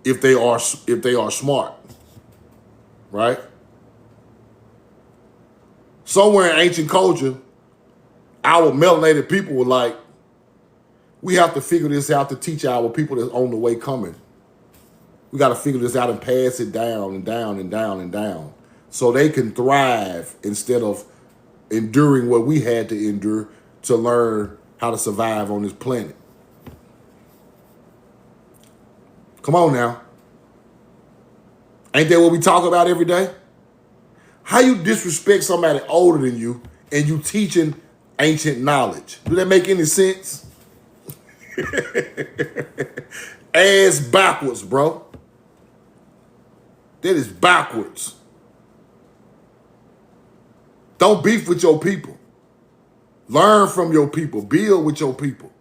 Speaker 1: if they are smart, right? Somewhere in ancient culture, our melanated people were like, we have to figure this out to teach our people that's on the way coming. We got to figure this out and pass it down and down and down and down so they can thrive instead of enduring what we had to endure to learn how to survive on this planet. Come on now. Ain't that what we talk about every day? How you disrespect somebody older than you and you teaching ancient knowledge? Do that make any sense? Ass backwards, bro. That is backwards. Don't beef with your people. Learn from your people. Build with your people.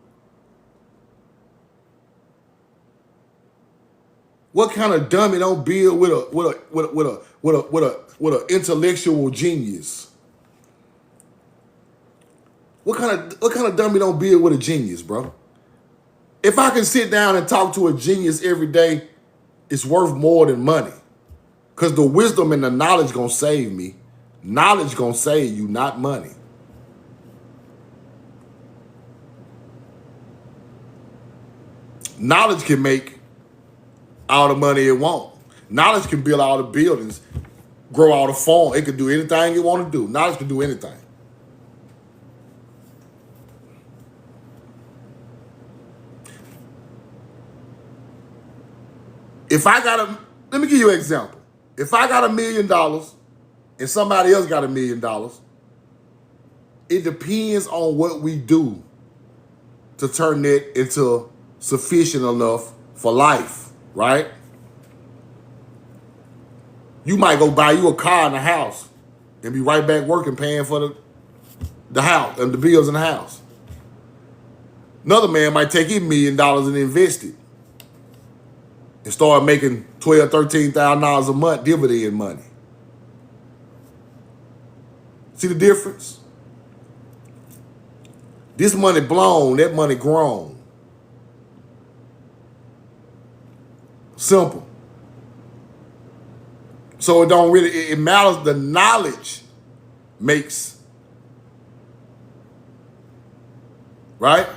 Speaker 1: What kind of dummy don't build with an intellectual genius? What kind of dummy don't build with a genius, bro? If I can sit down and talk to a genius every day, it's worth more than money. Because the wisdom and the knowledge gonna save me. Knowledge gonna save you, not money. Knowledge can make all the money it wants. Knowledge can build all the buildings, grow all the farm. It can do anything it want to do. Knowledge can do anything. Let me give you an example. If I got $1 million and somebody else got $1 million, it depends on what we do to turn that into sufficient enough for life, right? You might go buy you a car and a house and be right back working, paying for the house and the bills in the house. Another man might take his $1 million and invest it and start making $12,000, $13,000 a month dividend money. See the difference? This money blown, that money grown. Simple. So it don't really, it matters. The knowledge makes, right?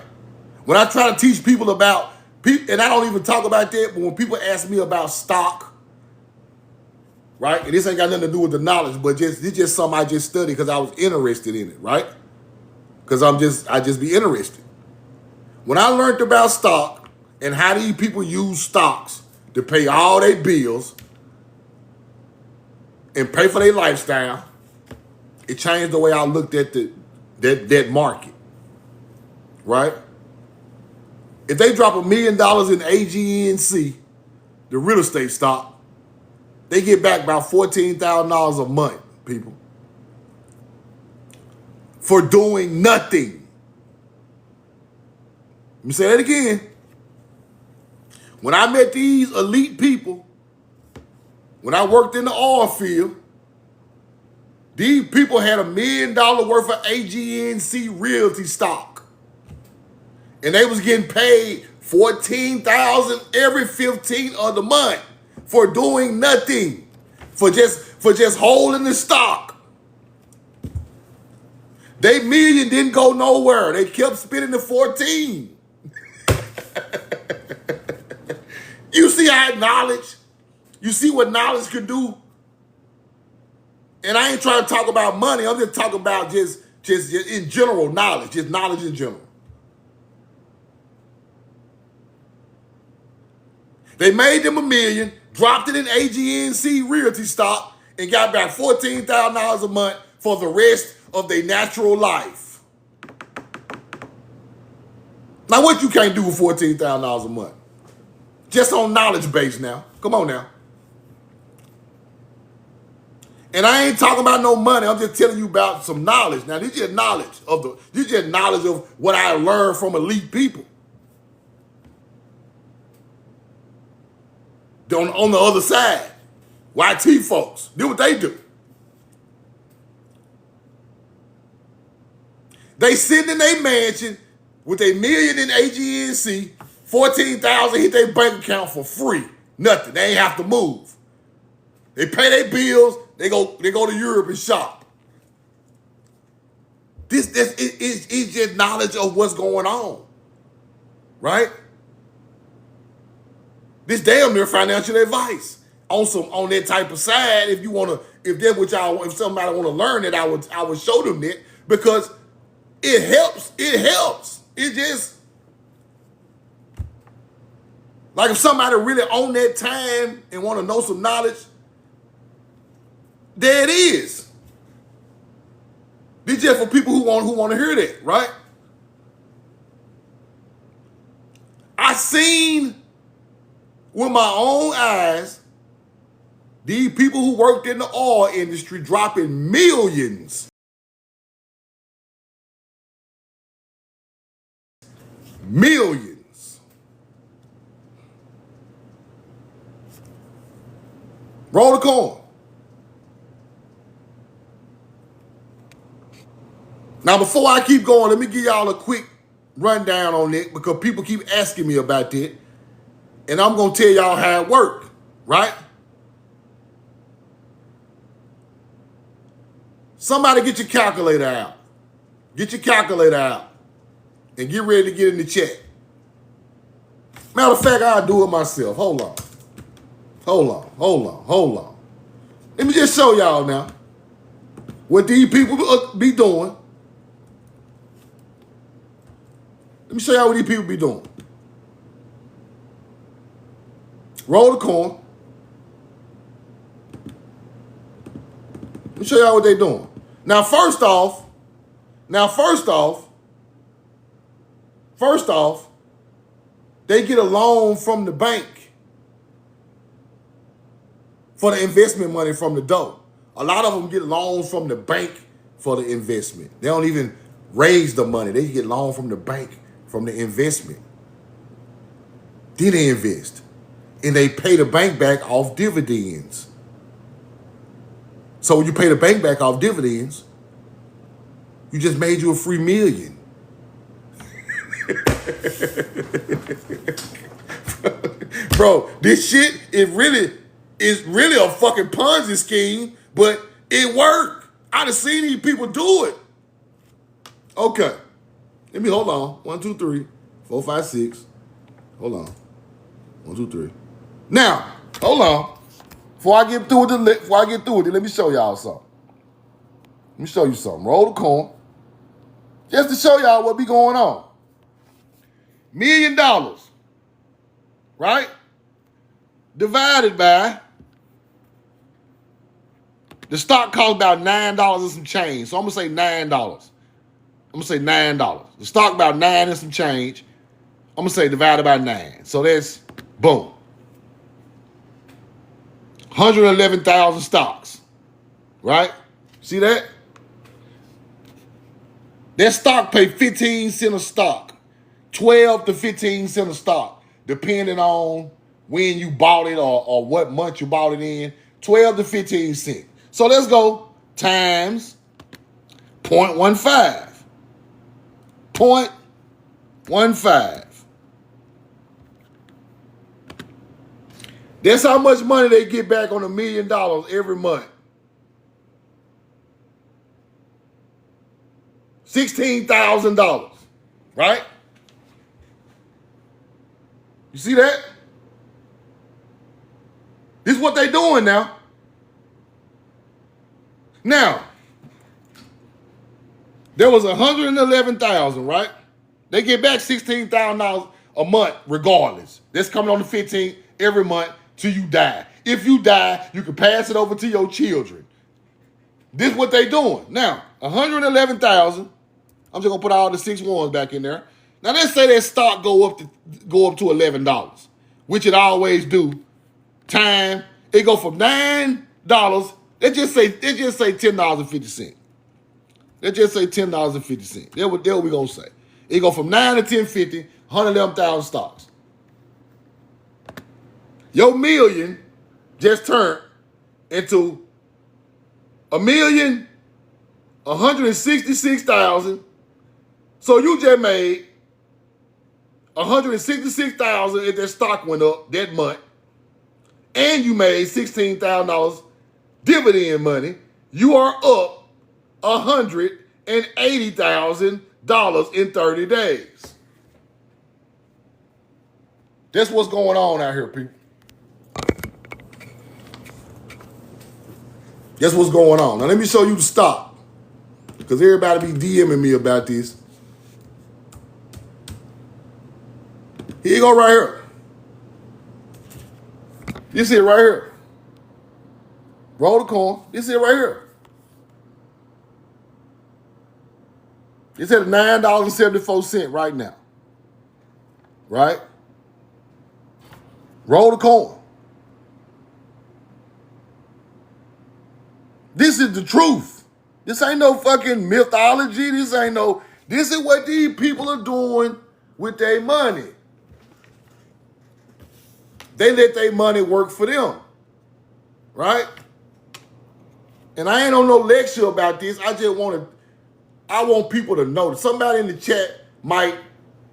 Speaker 1: When I try to teach people about, and I don't even talk about that, but when people ask me about stock, right? And this ain't got nothing to do with the knowledge, but it's just something I just studied because I was interested in it, right? Because I just be interested. When I learned about stock and how these people use stocks to pay all their bills and pay for their lifestyle, it changed the way I looked at that market, right? If they drop $1 million in AGNC, the real estate stock, they get back about $14,000 a month, people, for doing nothing. Let me say that again. When I met these elite people, when I worked in the oil field, these people had $1 million worth of AGNC realty stock. And they was getting paid $14,000 every 15th of the month for doing nothing, for just holding the stock. They million didn't go nowhere. They kept spending the 14. You see how knowledge, you see what knowledge can do? And I ain't trying to talk about money. I'm just talking about just in general knowledge, just knowledge in general. They made them $1 million, dropped it in AGNC realty stock, and got back $14,000 a month for the rest of their natural life. Now, what you can't do with $14,000 a month? Just on knowledge base now. Come on now. And I ain't talking about no money. I'm just telling you about some knowledge. Now, this is just knowledge of what I learned from elite people. On the other side, YT folks, do what they do. They sitting in their mansion with $1 million in AGNC, $14,000 hit their bank account for free. Nothing. They ain't have to move. They pay their bills. They go to Europe and shop. This is just knowledge of what's going on, right? This damn near financial advice on that type of side. If somebody want to learn it, I would show them that, because it helps. It helps. It just, like, if somebody really on that time and want to know some knowledge, there it is. This just for people who want to hear that, right? I seen with my own eyes these people who worked in the oil industry dropping millions. Millions. Roll the coin. Now, before I keep going, let me give y'all a quick rundown on it, because people keep asking me about it. And I'm going to tell y'all how it worked, right? Somebody get your calculator out. Get your calculator out and get ready to get in the chat. Matter of fact, I'll do it myself. Hold on. Let me just show y'all now what these people be doing. Let me show y'all what these people be doing. Roll the coin. Let me show y'all what they're doing. Now, first off, Now, first off, they get a loan from the bank for the investment money from the dough. A lot of them get loans from the bank for the investment. They don't even raise the money. They get loan from the bank from the investment. Then they invest. And they pay the bank back off dividends. So when you pay the bank back off dividends, you just made you a free million. Bro, this shit is really a fucking Ponzi scheme, but it worked. I done seen these people do it. Okay. Let me hold on. 1, 2, 3, 4, 5, 6. Hold on. 1, 2, 3. Now, hold on. Before I get through with it, let me show y'all something. Let me show you something. Roll the coin. Just to show y'all what be going on. $1 million. Right? Divided by, the stock costs about $9 and some change. So I'm going to say $9. $9. The stock about 9 and some change. I'm going to say divided by 9. So that's, boom, 111,000 stocks. Right? See that? That stock pay 15 cents a stock. 12 to 15 cents a stock, depending on when you bought it or what month you bought it in. 12 to 15 cents. So let's go times 0.15. 0.15. That's how much money they get back on $1 million every month. $16,000, right? You see that? This is what they doing now. Now, there was 111,000, right? They get back $16,000 a month regardless. That's coming on the 15th every month till you die. If you die, you can pass it over to your children. This is what they doing. Now, 111,000. I'm just gonna put all the 6 ones back in there. Now let's say that stock go up to $11, which it always do. Time it go from $9. Let's just say $10.50. Let's just say $10.50. That's what we gonna say. It go from 9 to 10.50, 111,000 stocks. Your million just turned into 1,166,000. So you just made 166,000 if that stock went up that month, and you made $16,000 dividend money. You are up $180,000 in 30 days. That's what's going on out here, people. That's what's going on. Now let me show you the stock, because everybody be DMing me about this. Here you go right here. This it right here. Roll the coin. This it right here. It's at $9.74 right now. Right? Roll the coin. This is the truth. This ain't no fucking mythology. This is what these people are doing with their money. They let their money work for them. Right? And I ain't on no lecture about this. I want people to know. Somebody in the chat might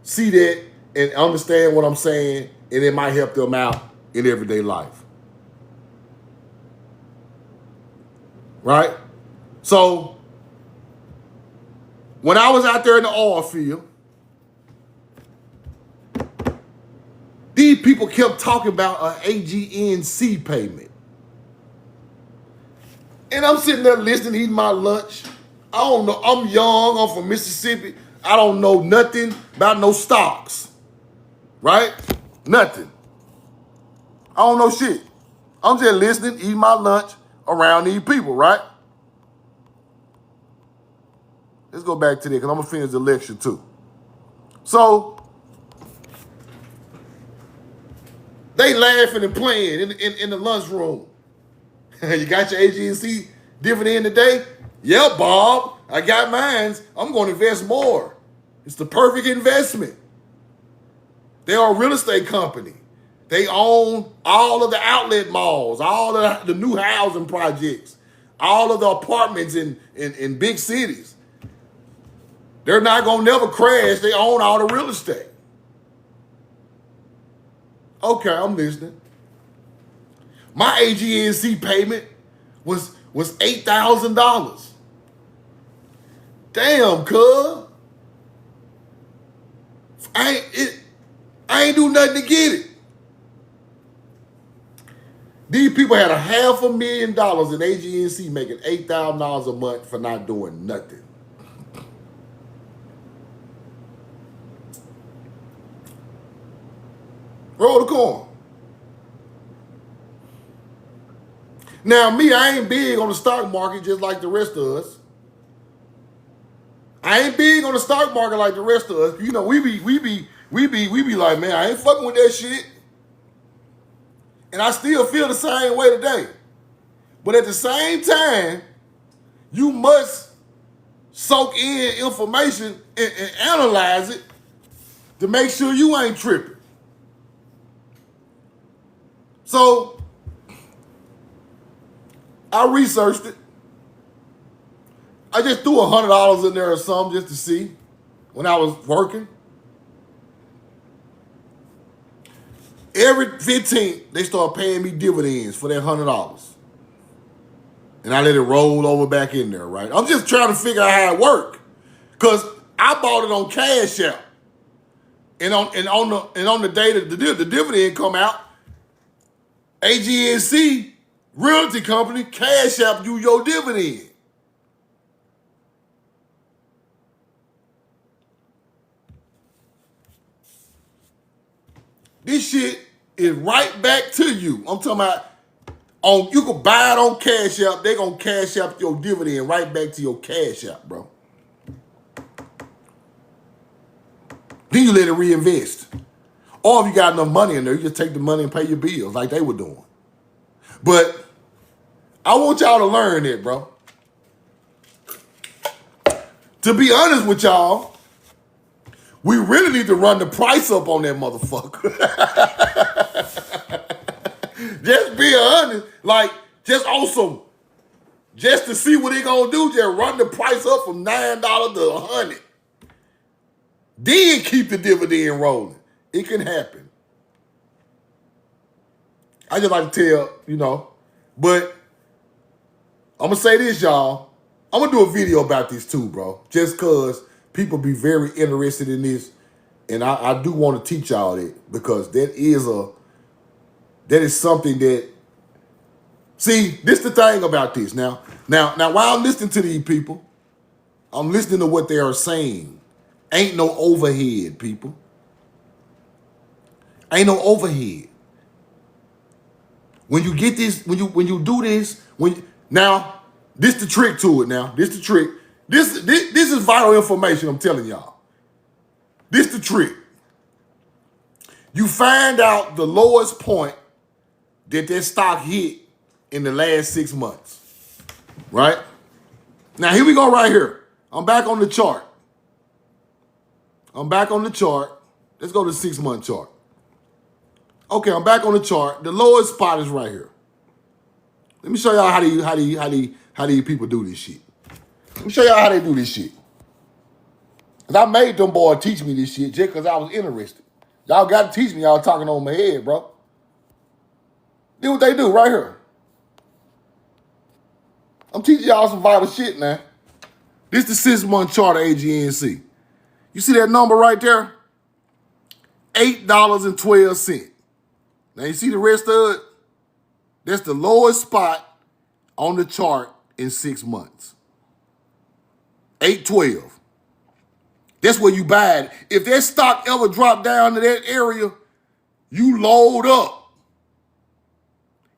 Speaker 1: see that and understand what I'm saying, and it might help them out in everyday life. Right? So, when I was out there in the oil field, these people kept talking about an AGNC payment. And I'm sitting there listening, eating my lunch. I don't know. I'm young. I'm from Mississippi. I don't know nothing about no stocks. Right? Nothing. I don't know shit. I'm just listening, eating my lunch around these people, right? Let's go back to that because I'm going to finish the lecture too. So, they laughing and playing in the lunchroom. You got your AG&C dividend today? Yep, Bob. I got mine. I'm going to invest more. It's the perfect investment. They are a real estate company. They own all of the outlet malls, all of the new housing projects, all of the apartments in big cities. They're not going to never crash. They own all the real estate. Okay, I'm listening. My AG&C payment was $8,000. Damn, cuz. I ain't do nothing to get it. These people had $500,000 in AG&C making $8,000 a month for not doing nothing. Roll the coin. Now, me, I ain't big on the stock market just like the rest of us. I ain't big on the stock market like the rest of us. You know, we be like, man, I ain't fucking with that shit. And I still feel the same way today. But at the same time, you must soak in information and analyze it to make sure you ain't tripping. So, I researched it. I just threw $100 in there or something just to see when I was working. Every 15th, they start paying me dividends for that $100. And I let it roll over back in there, right? I'm just trying to figure out how it worked. Because I bought it on Cash App. And on the day that the dividend come out, AG&C Realty Company Cash App you your dividend. This shit is right back to you. I'm talking about you can buy it on Cash App. They gonna Cash App your dividend right back to your Cash App, bro. Then you let it reinvest. Or if you got enough money in there, you just take the money and pay your bills like they were doing. But I want y'all to learn it, bro. To be honest with y'all, we really need to run the price up on that motherfucker. Just be honest. Like, just awesome. Just to see what they gonna do, just run the price up from $9 to $100. Then keep the dividend rolling. It can happen. I just like to tell, you know. But I'm gonna say this, y'all. I'm gonna do a video about this too, bro. Just cause people be very interested in this. And I do want to teach y'all that because that is something that, see, this the thing about this. Now, while I'm listening to these people, I'm listening to what they are saying. Ain't no overhead, people. Ain't no overhead. When you get this, when you do this, now, this the trick to it now. This the trick. This is vital information I'm telling y'all. This the trick. You find out the lowest point that stock hit in the last 6 months. Right? Now, here we go right here. I'm back on the chart. Let's go to the 6-month chart. Okay, I'm back on the chart. The lowest spot is right here. Let me show y'all how these people do this shit. Let me show y'all how they do this shit. Cause I made them boys teach me this shit just because I was interested. Y'all got to teach me. Y'all talking on my head, bro. Do what they do right here. I'm teaching y'all some vital shit, man. This is the 6-month chart of AG&C. You see that number right there? $8.12. Now you see the rest of it? That's the lowest spot on the chart in 6 months. 8.12. That's where you buy it. If that stock ever dropped down to that area, you load up.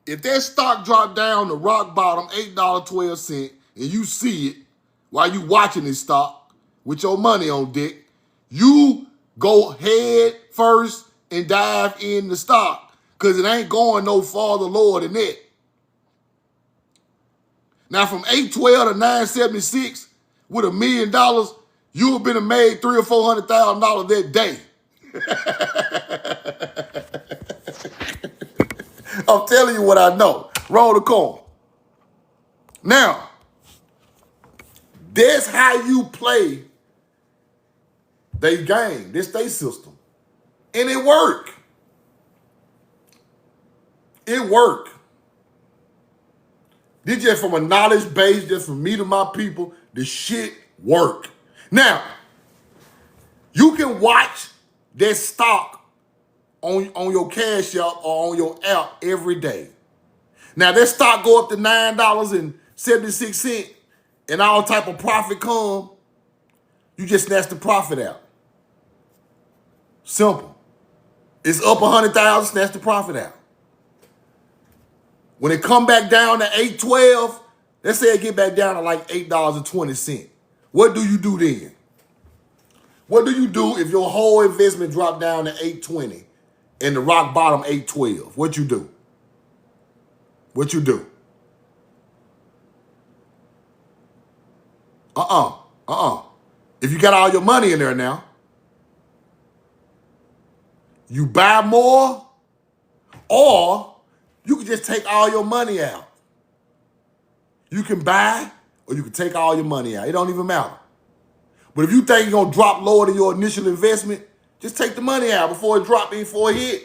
Speaker 1: If that stock dropped down to rock bottom, $8.12, and you see it while you watching this stock, with your money on deck, you go head first and dive in the stock because it ain't going no farther lower than that. Now, from 812 to 976 with $1 million, you have been made $300,000 or $400,000 that day. I'm telling you what I know. Roll the coin. Now, that's how you play they game. This they system. And it work. It work. This just from a knowledge base, just from me to my people, the shit work. Now, you can watch that stock on your Cash App or on your app every day. Now, that stock go up to $9.76 and all type of profit come, you just snatch the profit out. Simple. It's up 100,000, snatch the profit out. When it come back down to 812, let's say it get back down to like $8.20. What do you do then? What do you do if your whole investment dropped down to 820 and the rock bottom 812? What you do? What you do? If you got all your money in there now, you buy more, or you can just take all your money out. You can buy or you can take all your money out. It don't even matter. But if you think you're going to drop lower than your initial investment, just take the money out before it drop, before it hit.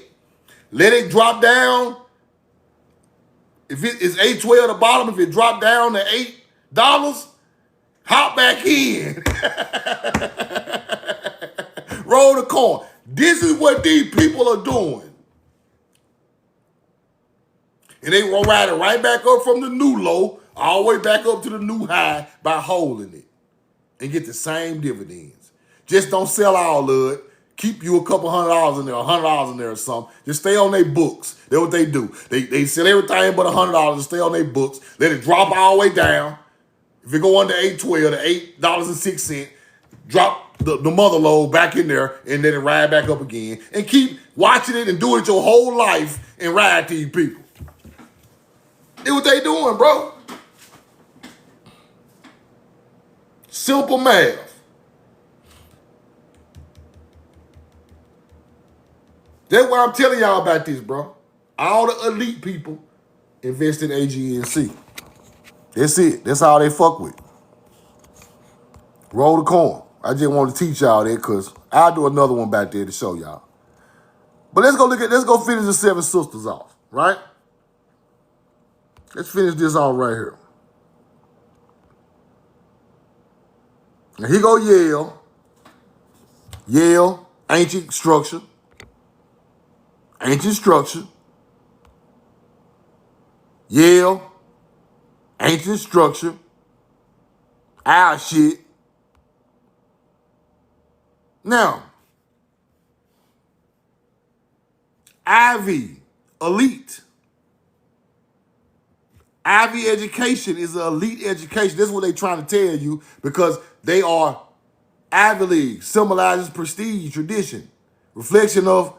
Speaker 1: Let it drop down. If it is 812 at the bottom, if it drop down to $8, hop back in. Roll the coin. This is what these people are doing. And they will ride it right back up from the new low, all the way back up to the new high by holding it and get the same dividends. Just don't sell all of it. Keep you a couple $100 in there, $100 in there or something. Just stay on their books. That's what they do. They sell everything but $100 and stay on their books. Let it drop all the way down. If it go under 812 to $8.06, drop the mother load back in there and then it ride back up again. And keep watching it and do it your whole life and ride these people. That's what they doing, bro. Simple math. That's why I'm telling y'all about this, bro. All the elite people invest in AGNC. That's it. That's all they fuck with. Roll the coin. I just want to teach y'all that because I'll do another one back there to show y'all. But let's go finish the Seven Sisters off, right? Let's finish this off right here. Now here go Yale. Yale, ancient structure. Ancient structure. Yale, ancient structure. Our shit. Now, Ivy, elite. Ivy education is an elite education. That's what they're trying to tell you because they are Ivy League, symbolizes prestige, tradition, reflection of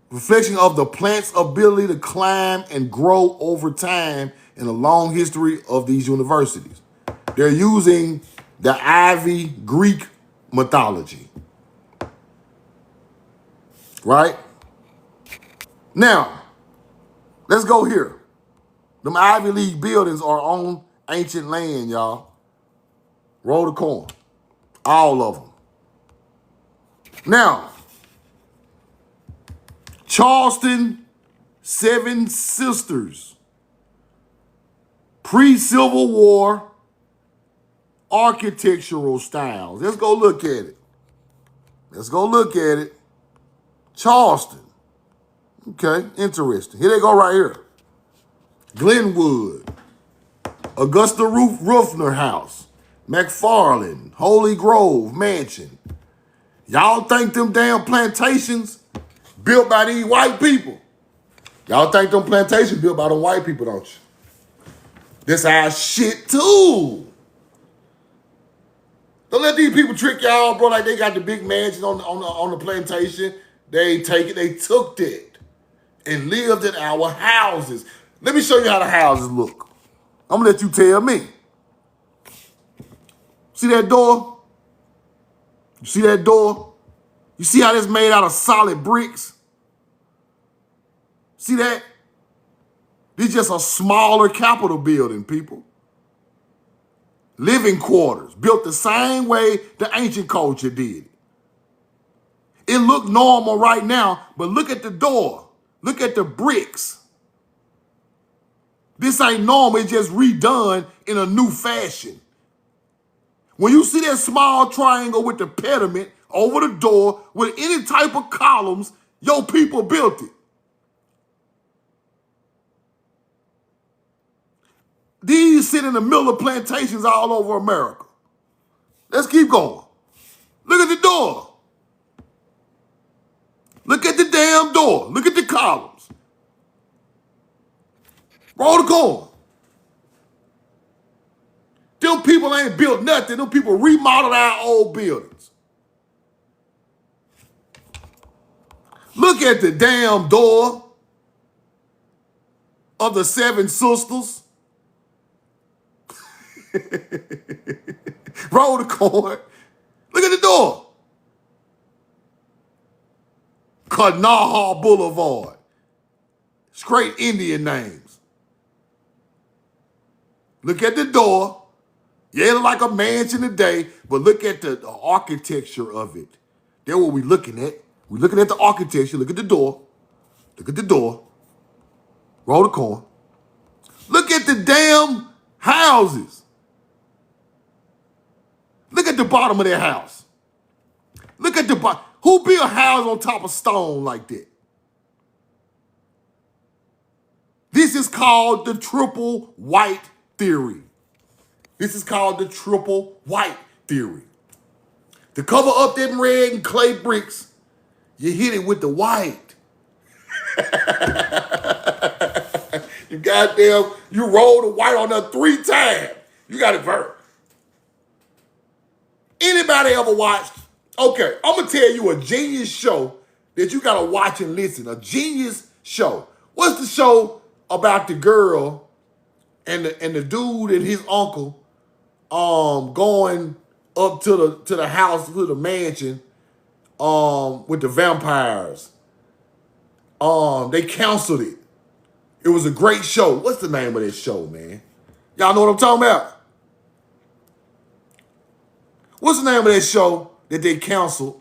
Speaker 1: the plant's ability to climb and grow over time in a long history of these universities. They're using the Ivy Greek mythology. Right? Now, let's go here. Them Ivy League buildings are on ancient land, y'all. Roll the coin. All of them. Now, Charleston Seven Sisters. Pre-Civil War architectural styles. Let's go look at it. Let's go look at it. Charleston. Okay, interesting. Here they go right here. Glenwood, Augusta Ruffner House, McFarland, Holy Grove Mansion. Y'all think them damn plantations built by these white people? Y'all think them plantations built by them white people, don't you? This our shit too. Don't let these people trick y'all, bro. Like they got the big mansion on the plantation. They ain't take it. They took it and lived in our houses. Let me show you how the houses look. I'm gonna let you tell me. See that door? You see that door? You see how this made out of solid bricks? See that? This is just a smaller Capitol building, people. Living quarters, built the same way the ancient culture did. It looked normal right now, but look at the door. Look at the bricks. This ain't normal, it's just redone in a new fashion. When you see that small triangle with the pediment over the door with any type of columns, your people built it. These sit in the middle of plantations all over America. Let's keep going. Look at the door. Look at the damn door. Look at the columns. Roll the corn. Them people ain't built nothing. Them people remodeled our old buildings. Look at the damn door of the Seven Sisters. Roll the corn. Look at the door. Kanaha Boulevard. Straight Indian names. Look at the door. Yeah, it look like a mansion today, but look at the architecture of it. That's what we're looking at. We're looking at the architecture. Look at the door. Look at the door. Roll the corn. Look at the damn houses. Look at the bottom of their house. Look at the bottom. Who built a house on top of stone like that? This is called the triple white theory. This is called the triple white theory. To cover up them red and clay bricks, you hit it with the white. You roll the white on there 3 times. You got it burnt. Anybody ever watched? Okay, I'm gonna tell you a genius show that you gotta watch and listen. A genius show. What's the show about the girl and the dude and his uncle going up to the house, to the mansion with the vampires? They canceled it. It was a great show. What's the name of this show, man? Y'all know what I'm talking about? What's the name of that show that they canceled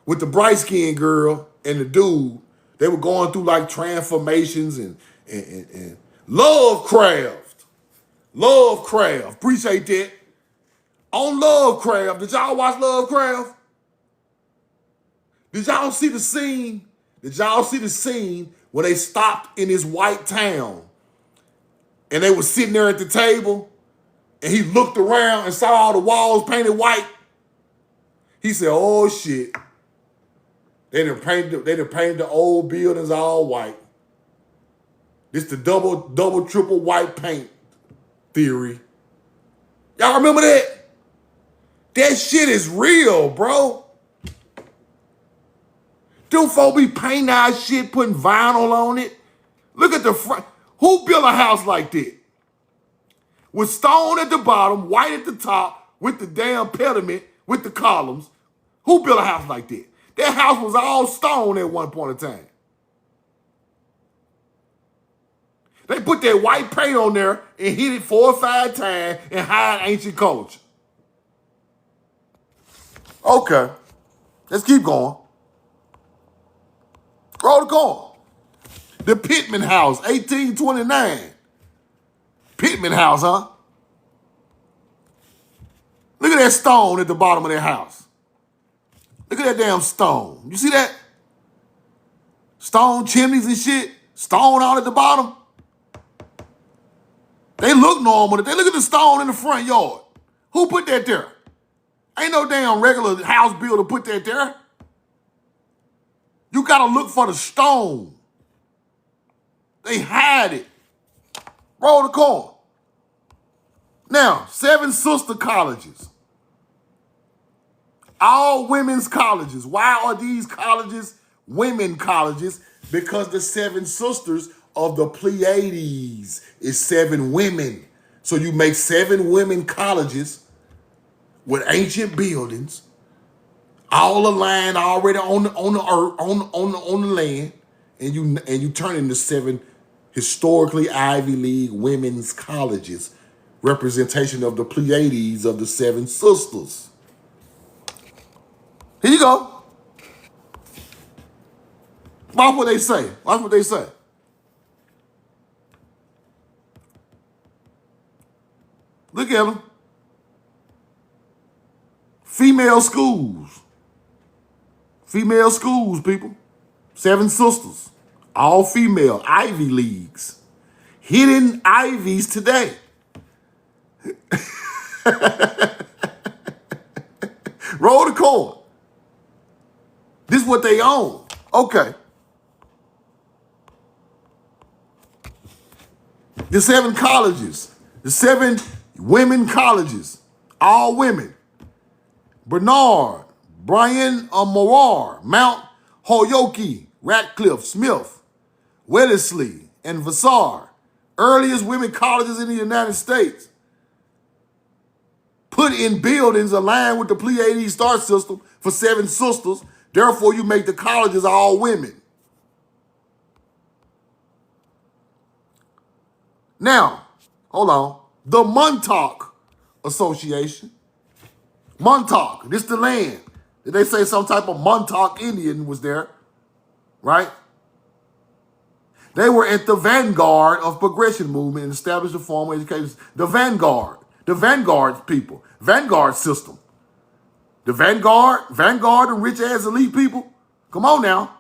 Speaker 1: with the bright-skinned girl and the dude? They were going through like transformations and Lovecraft. Lovecraft. Appreciate that. On Lovecraft, did y'all watch Lovecraft? Did y'all see the scene? Did y'all see the scene when they stopped in this white town and they were sitting there at the table and he looked around and saw all the walls painted white? He said, oh shit. They done painted the old buildings all white. This the double, triple white paint theory. Y'all remember that? That shit is real, bro. Them folk be painting our shit, putting vinyl on it. Look at the front. Who built a house like that? With stone at the bottom, white at the top, with the damn pediment, with the columns. Who built a house like that? That house was all stone at one point in time. They put that white paint on there and hit it 4 or 5 times and hide ancient culture. Okay, let's keep going. Roll the corn. The Pittman House, 1829. Pittman House, huh? Look at that stone at the bottom of their house. Look at that damn stone. You see that? Stone chimneys and shit. Stone out at the bottom. They look normal. They look at the stone in the front yard. Who put that there? Ain't no damn regular house builder put that there. You gotta look for the stone. They hide it. Roll the corn. Now, 7 sister colleges. All women's colleges. Why are these colleges women colleges? Because the 7 sisters of the Pleiades is 7 women. So you make 7 women colleges with ancient buildings, all aligned already on the earth, on the land, and you turn into 7 historically Ivy League women's colleges, representation of the Pleiades of the 7 sisters. Here you go. Watch what they say. Watch what they say. Look at them. Female schools. Female schools, people. 7 sisters. All female. Ivy Leagues. Hidden Ivies today. Roll the coin. This is what they own. Okay. The 7 colleges. The 7 women colleges. All women. Bernard, Brian Morar, Mount Holyoke, Ratcliffe, Smith, Wellesley, and Vassar, earliest women colleges in the United States, put in buildings aligned with the Pleiades star system for 7 sisters. Therefore, you make the colleges all women. Now, hold on. The Montauk Association. Montauk, this the land. Did they say some type of Montauk Indian was there, right? They were at the vanguard of progression movement and established a formal education. The vanguard people, vanguard system. The vanguard and rich ass elite people. Come on now.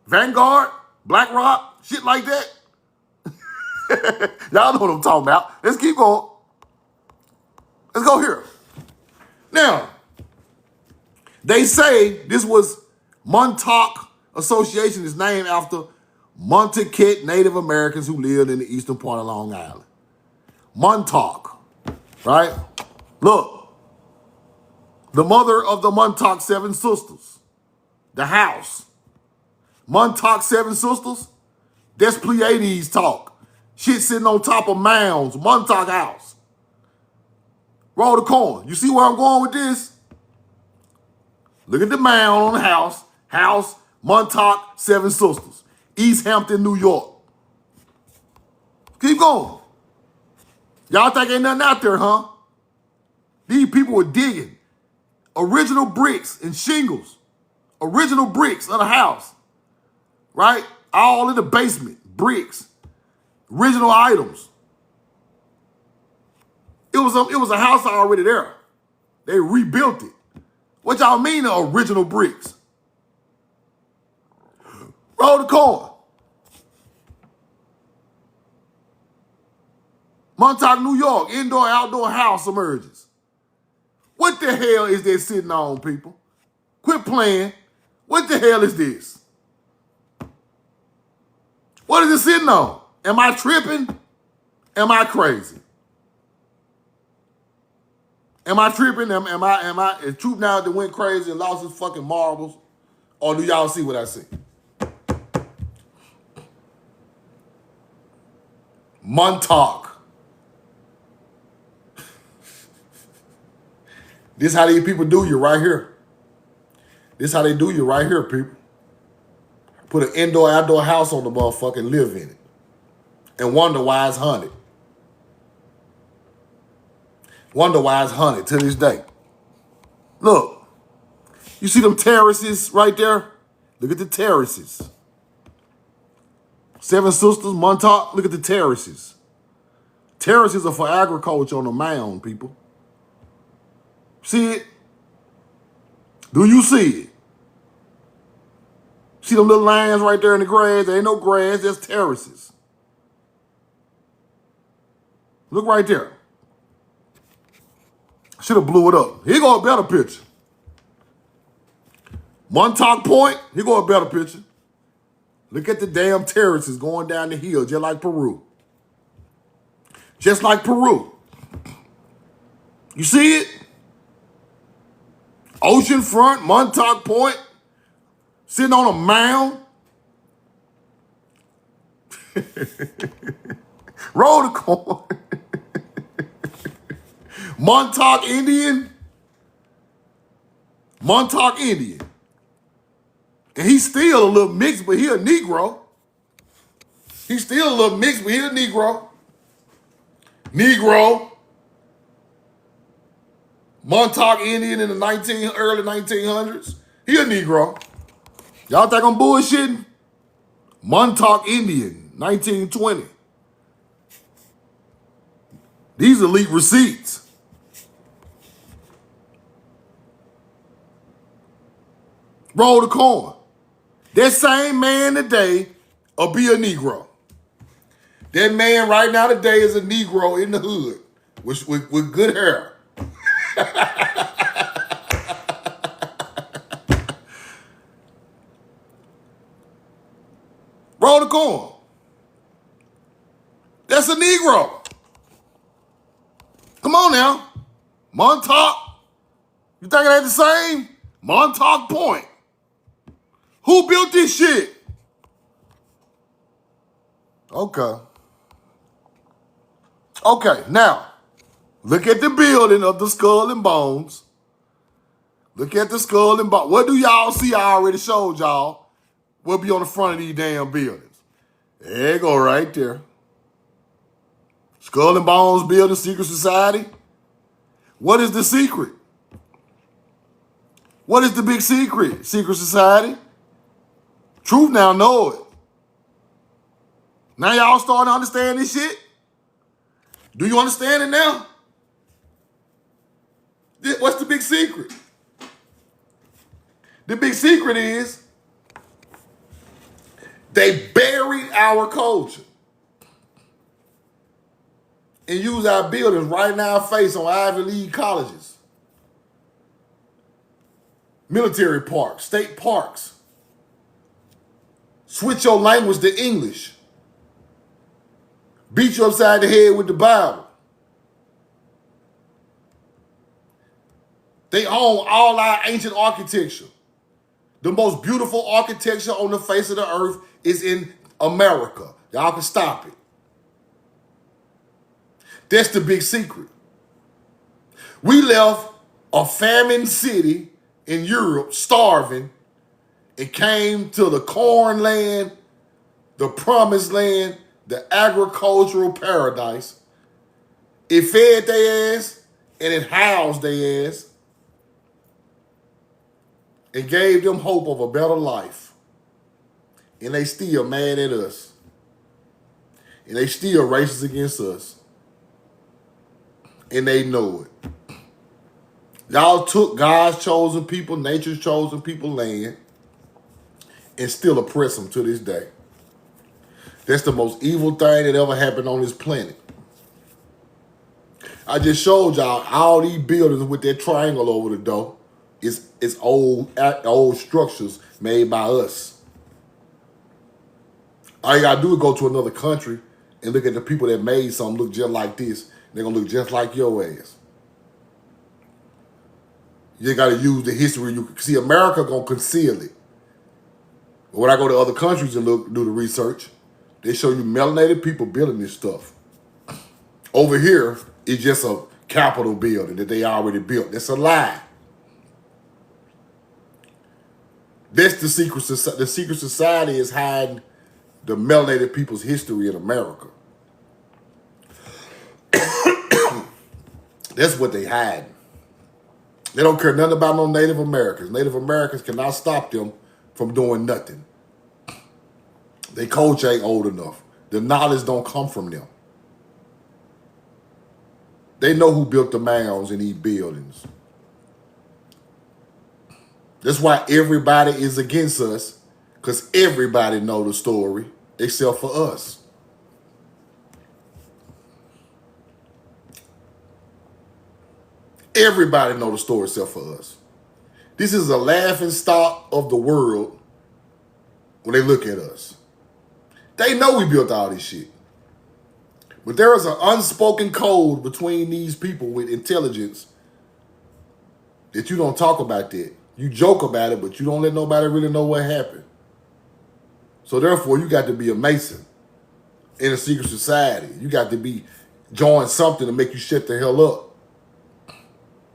Speaker 1: Vanguard, BlackRock, shit like that. Y'all know what I'm talking about. Let's keep going. Let's go here. Now, they say this was Montauk Association is named after Montaukett Native Americans who lived in the eastern part of Long Island. Montauk, right? Look, the mother of the Montauk 7 sisters, the house. Montauk 7 sisters, that's Pleiades talk. Shit sitting on top of mounds, Montauk house. Roll the coin. You see where I'm going with this? Look at the mound on the house. House, Montauk, 7 sisters. East Hampton, New York. Keep going. Y'all think ain't nothing out there, huh? These people were digging original bricks and shingles. Original bricks of the house. Right? All in the basement. Bricks. Original items. It was a house already there. They rebuilt it. What y'all mean the original bricks? Roll the coin. Montauk, New York, indoor-outdoor house emerges. What the hell is that sitting on, people? Quit playing. What the hell is this? What is it sitting on? Am I tripping? Am I crazy? Am I tripping? Am I is Troop now that went crazy and lost his fucking marbles? Or do y'all see what I see? Montauk. This how these people do you right here. This how they do you right here, people. Put an indoor-outdoor house on the motherfucker and live in it. And wonder why it's haunted. Wonder why it's haunted to this day. Look, you see them terraces right there? Look at the terraces. 7 sisters, Montauk, look at the terraces. Terraces are for agriculture on the mound, people. See it? Do you see it? See them little lines right there in the grass? There ain't no grass, there's terraces. Look right there. Should have blew it up. Here go a better picture. Montauk Point, here go a better picture. Look at the damn terraces going down the hill, just like Peru. Just like Peru. You see it? Oceanfront, Montauk Point, sitting on a mound. Roll the corn. Montauk Indian. Montauk Indian. And he's still a little mixed, but he a Negro. He's still a little mixed, but he a Negro. Negro. Montauk Indian in the early 1900s. He a Negro. Y'all think I'm bullshitting? Montauk Indian, 1920. These elite receipts. Roll the coin. That same man today will be a Negro. That man right now today is a Negro in the hood with good hair. Roll the coin. That's a Negro. Come on now. Montauk. You think it ain't the same? Montauk Point. Who built this shit? Okay. Okay, now, look at the building of the Skull and Bones. Look at the Skull and Bones. What do y'all see? I already showed y'all. What be on the front of these damn buildings. There you go, right there. Skull and Bones building, secret society. What is the secret? What is the big secret? Secret society? Truth now know it. Now y'all starting to understand this shit? Do you understand it now? What's the big secret? The big secret is they buried our culture and use our buildings right in our face on Ivy League colleges, military parks, state parks. Switch your language to English. Beat you upside the head with the Bible. They own all our ancient architecture. The most beautiful architecture on the face of the earth is in America. Y'all can stop it. That's the big secret. We left a famine city in Europe starving and came to the corn land, the promised land, the agricultural paradise. It fed their ass and it housed their ass and gave them hope of a better life. And they still mad at us. And they still racist against us. And they know it. Y'all took God's chosen people, nature's chosen people land, and still oppress them to this day. That's the most evil thing that ever happened on this planet. I just showed y'all all these buildings with that triangle over the door. It's old structures made by us. All you gotta do is go to another country and look at the people that made something look just like this. They're gonna look just like your ass. You gotta use the history. You see, America gonna conceal it. But when I go to other countries and do the research, they show you melanated people building this stuff. Over here, it's just a Capitol building that they already built. That's a lie. That's the secret society. The secret society is hiding the melanated people's history in America. That's what they hide. They don't care nothing about no Native Americans. Native Americans cannot stop them from doing nothing. Their culture ain't old enough. The knowledge don't come from them. They know who built the mounds in these buildings. That's why everybody is against us, because everybody know the story except for us. Everybody know the story except for us. This is a laughing stock of the world when they look at us. They know we built all this shit. But there is an unspoken code between these people with intelligence that you don't talk about that. You joke about it, but you don't let nobody really know what happened. So therefore, you got to be a Mason in a secret society. You got to be join something to make you shut the hell up.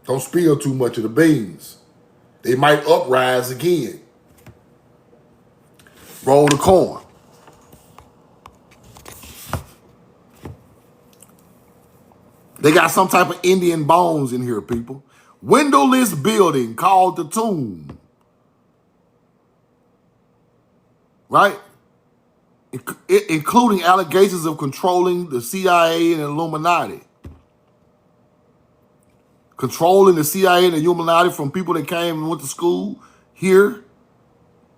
Speaker 1: Don't spill too much of the beans. They might uprise again. Roll the coin. They got some type of Indian bones in here, people. Windowless building called the Tomb. Right? Including allegations of controlling the CIA and Illuminati. Controlling the CIA and the Illuminati from people that came and went to school here.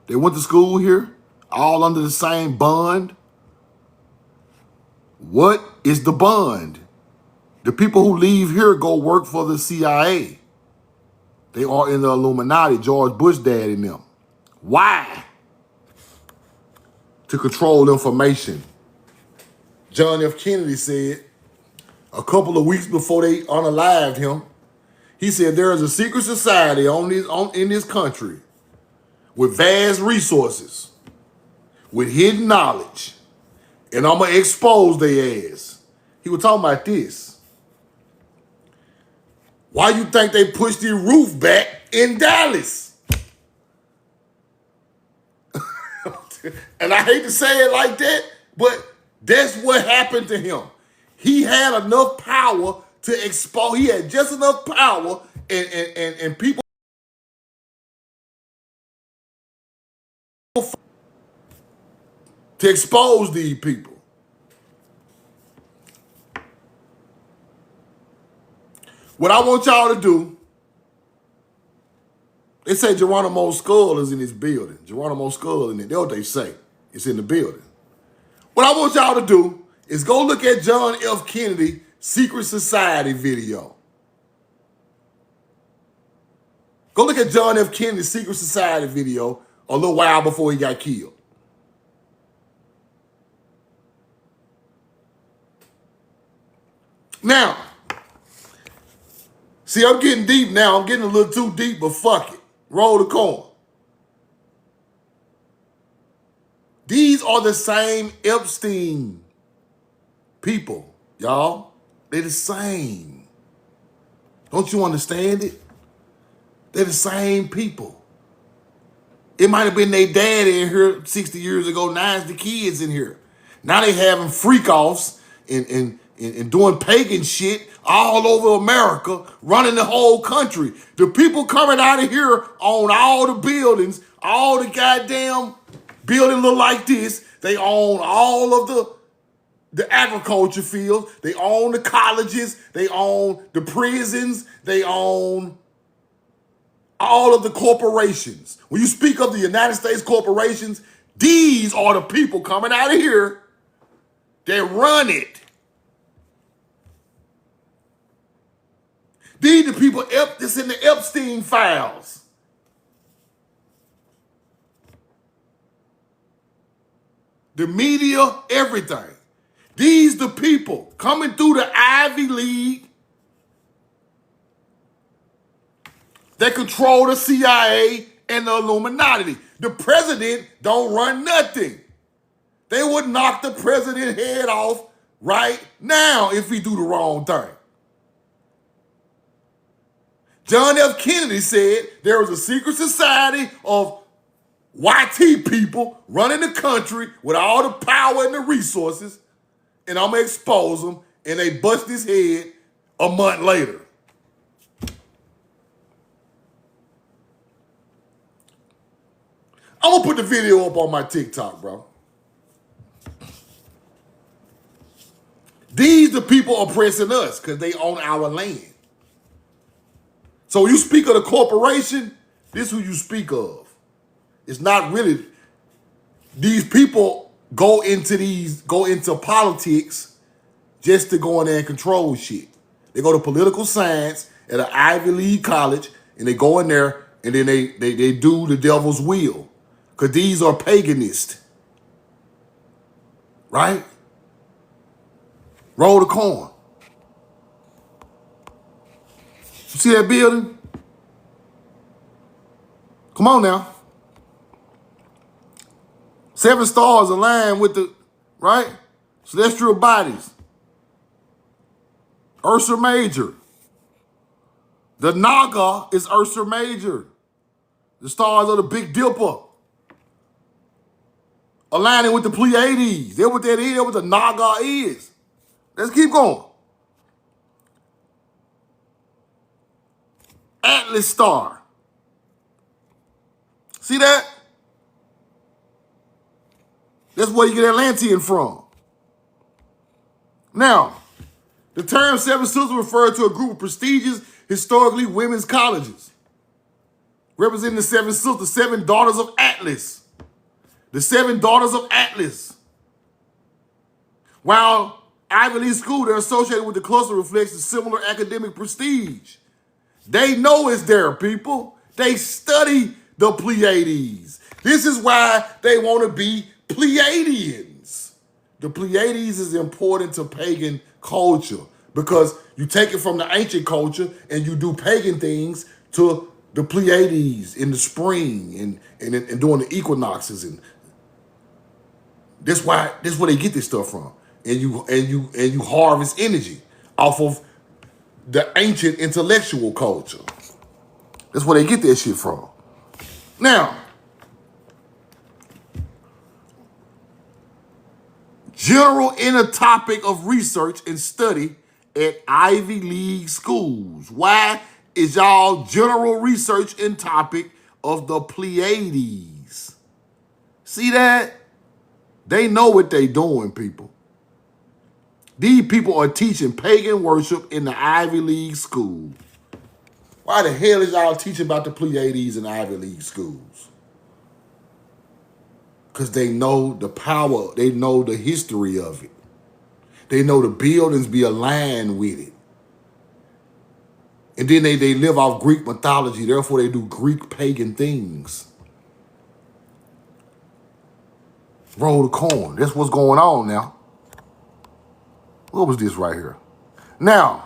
Speaker 1: They went to school here, all under the same bond. What is the bond? The people who leave here go work for the CIA. They are in the Illuminati, George Bush dad and them. Why? To control information. John F. Kennedy said a couple of weeks before they unalived him, he said there is a secret society in this country with vast resources, with hidden knowledge, and I'm going to expose their ass. He was talking about this. Why you think they pushed the roof back in Dallas? And I hate to say it like that, but that's what happened to him. He had enough power to expose. He had just enough power, and people to expose these people. What I want y'all to do, they say Geronimo's skull is in this building. Geronimo's skull in it. That's what they say. It's in the building. What I want y'all to do is go look at John F. Kennedy Secret Society video. Go look at John F. Kennedy's Secret Society video a little while before he got killed. Now, see, I'm getting deep now. I'm getting a little too deep, but fuck it. Roll the coin. These are the same Epstein people, y'all. They're the same. Don't you understand it? They're the same people. It might have been their daddy in here 60 years ago. Now it's the kids in here. Now they having freak-offs and doing pagan shit all over America, running the whole country. The people coming out of here own all the buildings, all the goddamn building look like this. They own all of the agriculture fields. They own the colleges. They own the prisons. They own all of the corporations. When you speak of the United States corporations, these are the people coming out of here that run it. These are the people that's in the Epstein files. The media, everything. These the people coming through the Ivy League that control the CIA and the Illuminati. The president don't run nothing. They would knock the president head off right now if he do the wrong thing. John F. Kennedy said there was a secret society of YT people running the country with all the power and the resources, and I'm going to expose them, and they bust his head a month later. I'm going to put the video up on my TikTok, bro. These the people oppressing us because they own our land. So when you speak of the corporation, this is who you speak of. It's not really, these people go into politics just to go in there and control shit. They go to political science at an Ivy League college, and they go in there and then they do the devil's will. Because these are paganists. Right? Roll the coin. You see that building? Come on now. 7 stars align with the, right? Celestial bodies. Ursa Major. The Naga is Ursa Major. The stars of the Big Dipper. Aligning with the Pleiades. That's what that is. That's what the Naga is. Let's keep going. Atlas star. See that? That's where you get Atlantean from. Now, the term Seven Sisters refers to a group of prestigious, historically women's colleges, representing the 7 sisters, 7 daughters of Atlas. The 7 daughters of Atlas. While Ivy League school, they're associated with the cluster reflects a similar academic prestige. They know it's there, people. They study the Pleiades. This is why they want to be Pleiadians. The Pleiades is important to pagan culture because you take it from the ancient culture and you do pagan things to the Pleiades in the spring and during the equinoxes, and that's where they get this stuff from. And you harvest energy off of the ancient intellectual culture. That's where they get that shit from. Now, general inner topic of research and study at Ivy League schools. Why is y'all general research and topic of the Pleiades? See that? They know what they doing, people. These people are teaching pagan worship in the Ivy League school. Why the hell is y'all teaching about the Pleiades in Ivy League schools? Because they know the power, they know the history of it. They know the buildings be aligned with it. And then they live off Greek mythology, therefore they do Greek pagan things. Roll the corn. That's what's going on now. What was this right here? Now,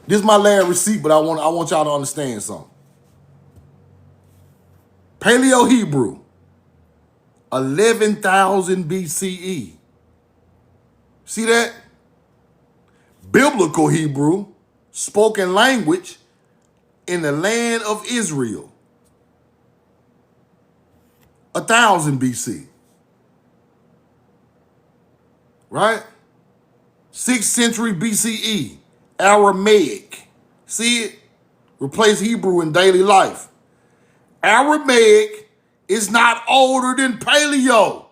Speaker 1: this is my last receipt, but I want y'all to understand something. Paleo-Hebrew, 11,000 BCE. See that? Biblical Hebrew, spoken language in the land of Israel, 1,000 BC. Right? 6th century BCE, Aramaic. See it? Replace Hebrew in daily life. Aramaic is not older than Paleo.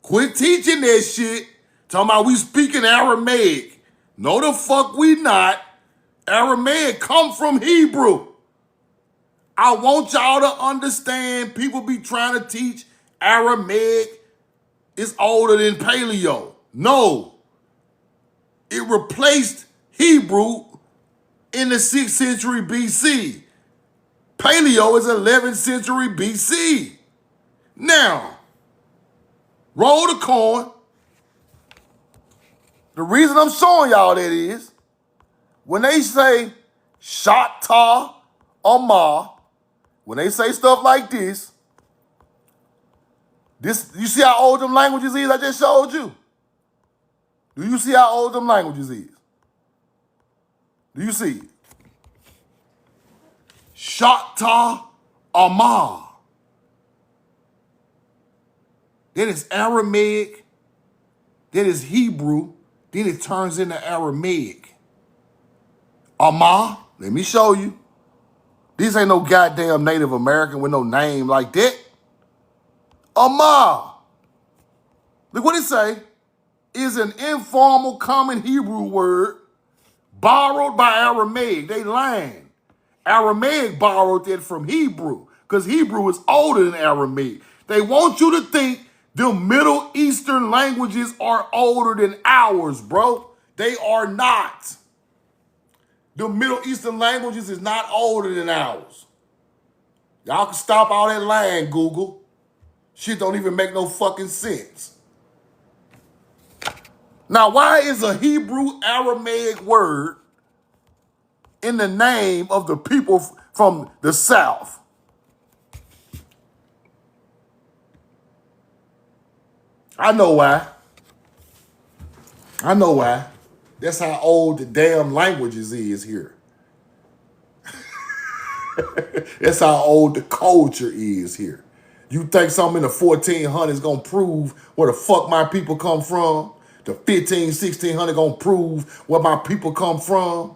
Speaker 1: Quit teaching that shit. Talking about we speaking Aramaic. No, the fuck we not. Aramaic come from Hebrew. I want y'all to understand, people be trying to teach Aramaic is older than Paleo. No. It replaced Hebrew in the 6th century BC. Paleo is 11th century BC. Now, roll the coin. The reason I'm showing y'all that is, when they say Shatta Amar, when they say stuff like this, you see how old them languages is I just showed you? Do you see how old them languages is? Do you see it? Shatta Amar. That is Aramaic. That is Hebrew. Then it turns into Aramaic. Amar, let me show you. This ain't no goddamn Native American with no name like that. Amar. Look what it say. Is an informal common Hebrew word borrowed by Aramaic. They lying. Aramaic borrowed that from Hebrew because Hebrew is older than Aramaic. They want you to think the Middle Eastern languages are older than ours, bro. They are not. The Middle Eastern languages is not older than ours. Y'all can stop all that lying, Google. Shit don't even make no fucking sense. Now, why is a Hebrew Aramaic word in the name of the people from the South. I know why. I know why. That's how old the damn languages is here. That's how old the culture is here. You think something in the 1400s gonna prove where the fuck my people come from? The 1600 gonna prove where my people come from?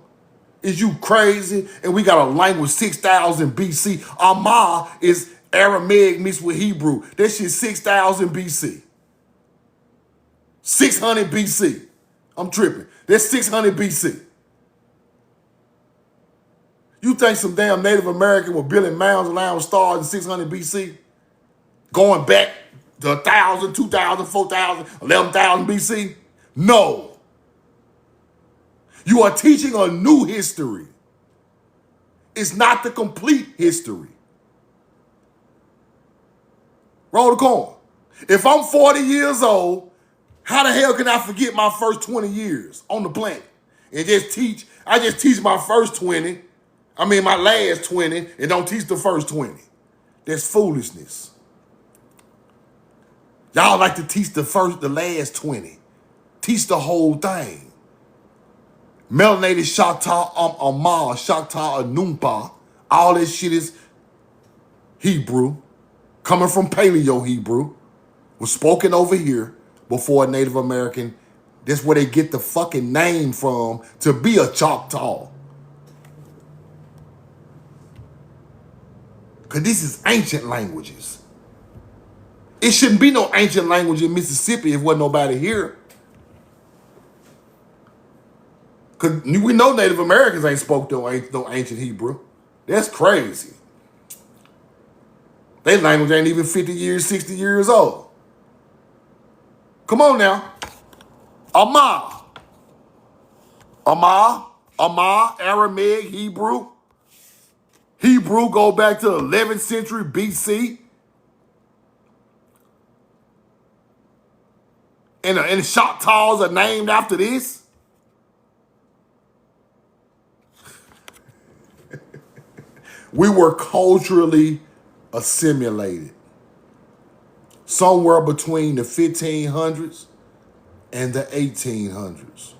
Speaker 1: Is you crazy? And we got a language 6,000 BC. Amma is Aramaic mixed with Hebrew. That shit 6,000 BC. 600 BC. I'm tripping. That's 600 BC. You think some damn Native American were building mounds around stars in 600 BC? Going back to 1,000, 2,000, 4,000, 11,000 BC? No. You are teaching a new history. It's not the complete history. Roll the coin. If I'm 40 years old, how the hell can I forget my first 20 years on the planet? And I just teach my first 20, my last 20, and don't teach the first 20. That's foolishness. Y'all like to teach the last 20. Teach the whole thing. Melanated Choctaw, Amar, Choctaw, Anumpa, all this shit is Hebrew, coming from Paleo Hebrew, was spoken over here before a Native American. That's where they get the fucking name from to be a Choctaw. Because this is ancient languages. It shouldn't be no ancient language in Mississippi if wasn't nobody here. Because we know Native Americans ain't spoke no ancient Hebrew. That's crazy. Their language ain't even 50 years, 60 years old. Come on now. Amma, Aramaic, Hebrew. Hebrew go back to the 11th century BC. And the Choctaws are named after this. We were culturally assimilated. Somewhere between the 1500s and the 1800s.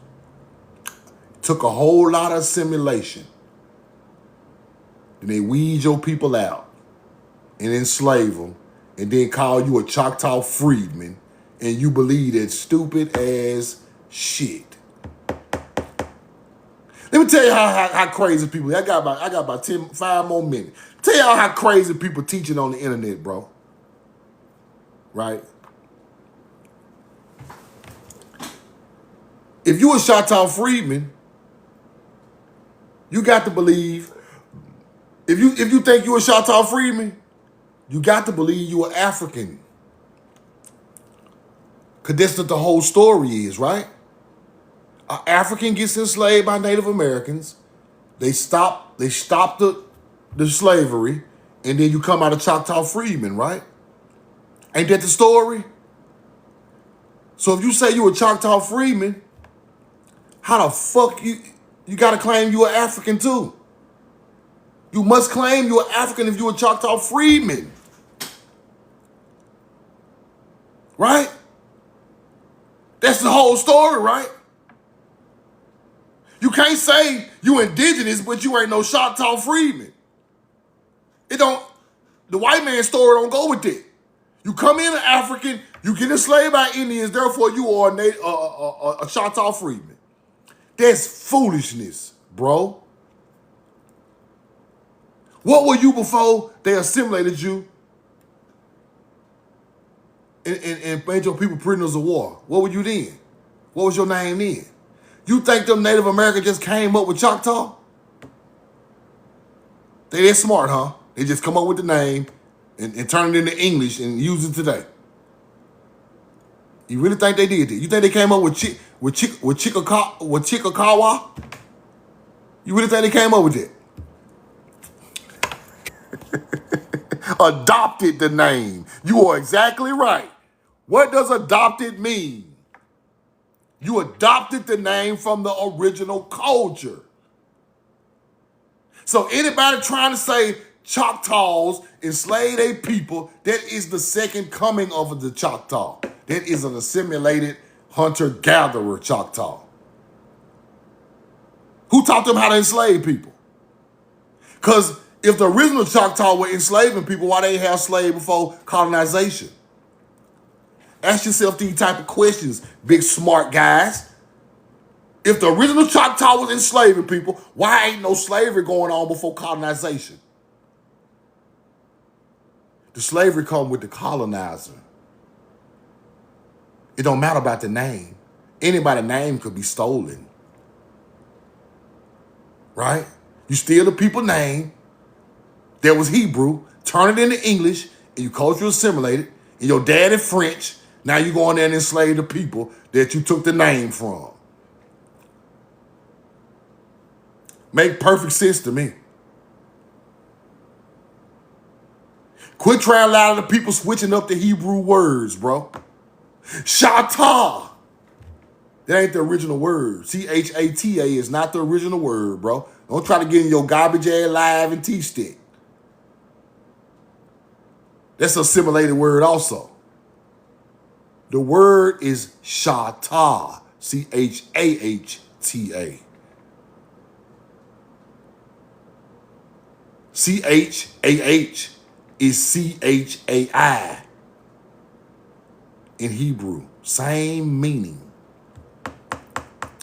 Speaker 1: Took a whole lot of assimilation. And they weed your people out and enslave them and then call you a Choctaw freedman and you believe that stupid ass shit. Let me tell you how crazy people. I got about 5 more minutes. Tell y'all how crazy people teaching on the internet, bro. Right? If you a Choctaw freedman, you got to believe. If you think you a Choctaw freedman, you got to believe you are African. Because that's what the whole story is, right? An African gets enslaved by Native Americans. They stop the slavery, and then you come out of Choctaw freedmen, right? Ain't that the story? So if you say you a Choctaw freedman, how the fuck you gotta claim you are African too? You must claim you are African if you a Choctaw freedman. Right? That's the whole story, right? You can't say you indigenous, but you ain't no Choctaw freedman. The white man's story don't go with that. You come in an African, you get enslaved by Indians, therefore you are a Choctaw freedman. That's foolishness, bro. What were you before they assimilated you and made your people prisoners of war? What were you then? What was your name then? You think them Native Americans just came up with Choctaw? They that smart, huh? They just come up with the name and turn it into English and use it today. You really think they did that? You think they came up with Chickasaw? You really think they came up with that? Adopted the name. You are exactly right. What does adopted mean? You adopted the name from the original culture. So anybody trying to say Choctaws enslaved their people, that is the second coming of the Choctaw. That is an assimilated hunter-gatherer Choctaw. Who taught them how to enslave people? Because if the original Choctaw were enslaving people, why they have slaves before colonization? Ask yourself these type of questions, big smart guys. If the original Choctaw was enslaving people, why ain't no slavery going on before colonization? The slavery come with the colonizer. It don't matter about the name. Anybody's name could be stolen. Right? You steal the people's name that was Hebrew, turn it into English, and you culturally assimilate it, and your dad is French. Now you go in there and enslave the people that you took the name from. Make perfect sense to me. Quit trying to allow the people switching up the Hebrew words, bro. Shata. That ain't the original word. C-H-A-T-A is not the original word, bro. Don't try to get in your garbage ass live and T-stick. That's an assimilated word also. The word is Shata. C-H-A-H-T-A. C-H-A-H is C-H-A-I in Hebrew. Same meaning.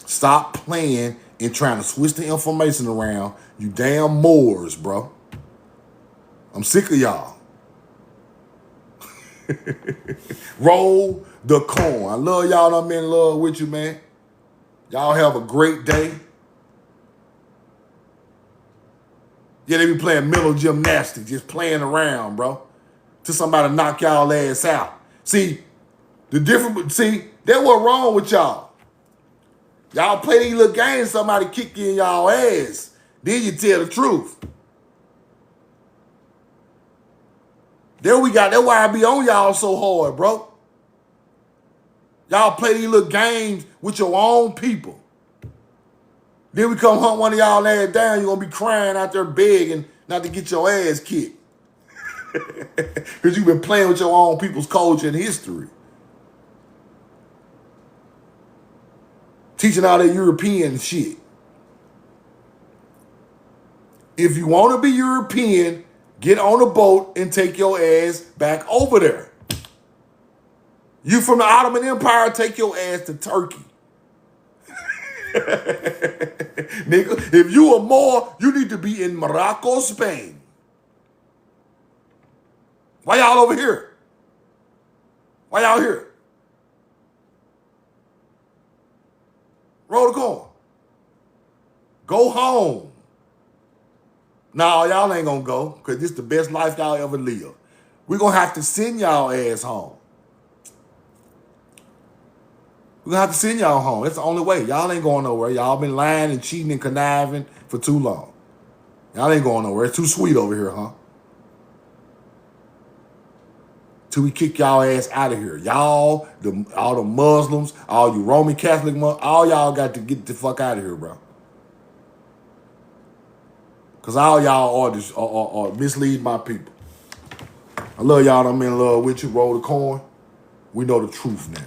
Speaker 1: Stop playing and trying to switch the information around. You damn Moors, bro. I'm sick of y'all. Roll the corn. I love y'all. I'm in love with you, man. Y'all have a great day. Yeah, they be playing mental gymnastics, just playing around, bro. Till somebody knock y'all ass out. See, that what wrong with y'all. Y'all play these little games, somebody kick you in y'all ass. Then you tell the truth. That's why I be on y'all so hard, bro. Y'all play these little games with your own people. Then we come hunt one of y'all ass down, you're gonna be crying out there begging not to get your ass kicked. Because you've been playing with your own people's culture and history. Teaching all that European shit. If you want to be European, get on a boat and take your ass back over there. You from the Ottoman Empire, take your ass to Turkey. Nigga, if you are more, you need to be in Morocco, Spain. Why y'all over here? Why y'all here? Roll the corn. Go home. No, y'all ain't gonna go, because this is the best life y'all ever live. We're gonna have to send y'all ass home. We're gonna have to send y'all home. That's the only way. Y'all ain't going nowhere. Y'all been lying and cheating and conniving for too long. Y'all ain't going nowhere. It's too sweet over here, huh? Till we kick y'all ass out of here. Y'all, all the Muslims, all you Roman Catholic, all y'all got to get the fuck out of here, bro. Because all y'all are mislead my people. I love y'all. I'm in love with you. Roll the corn. We know the truth now.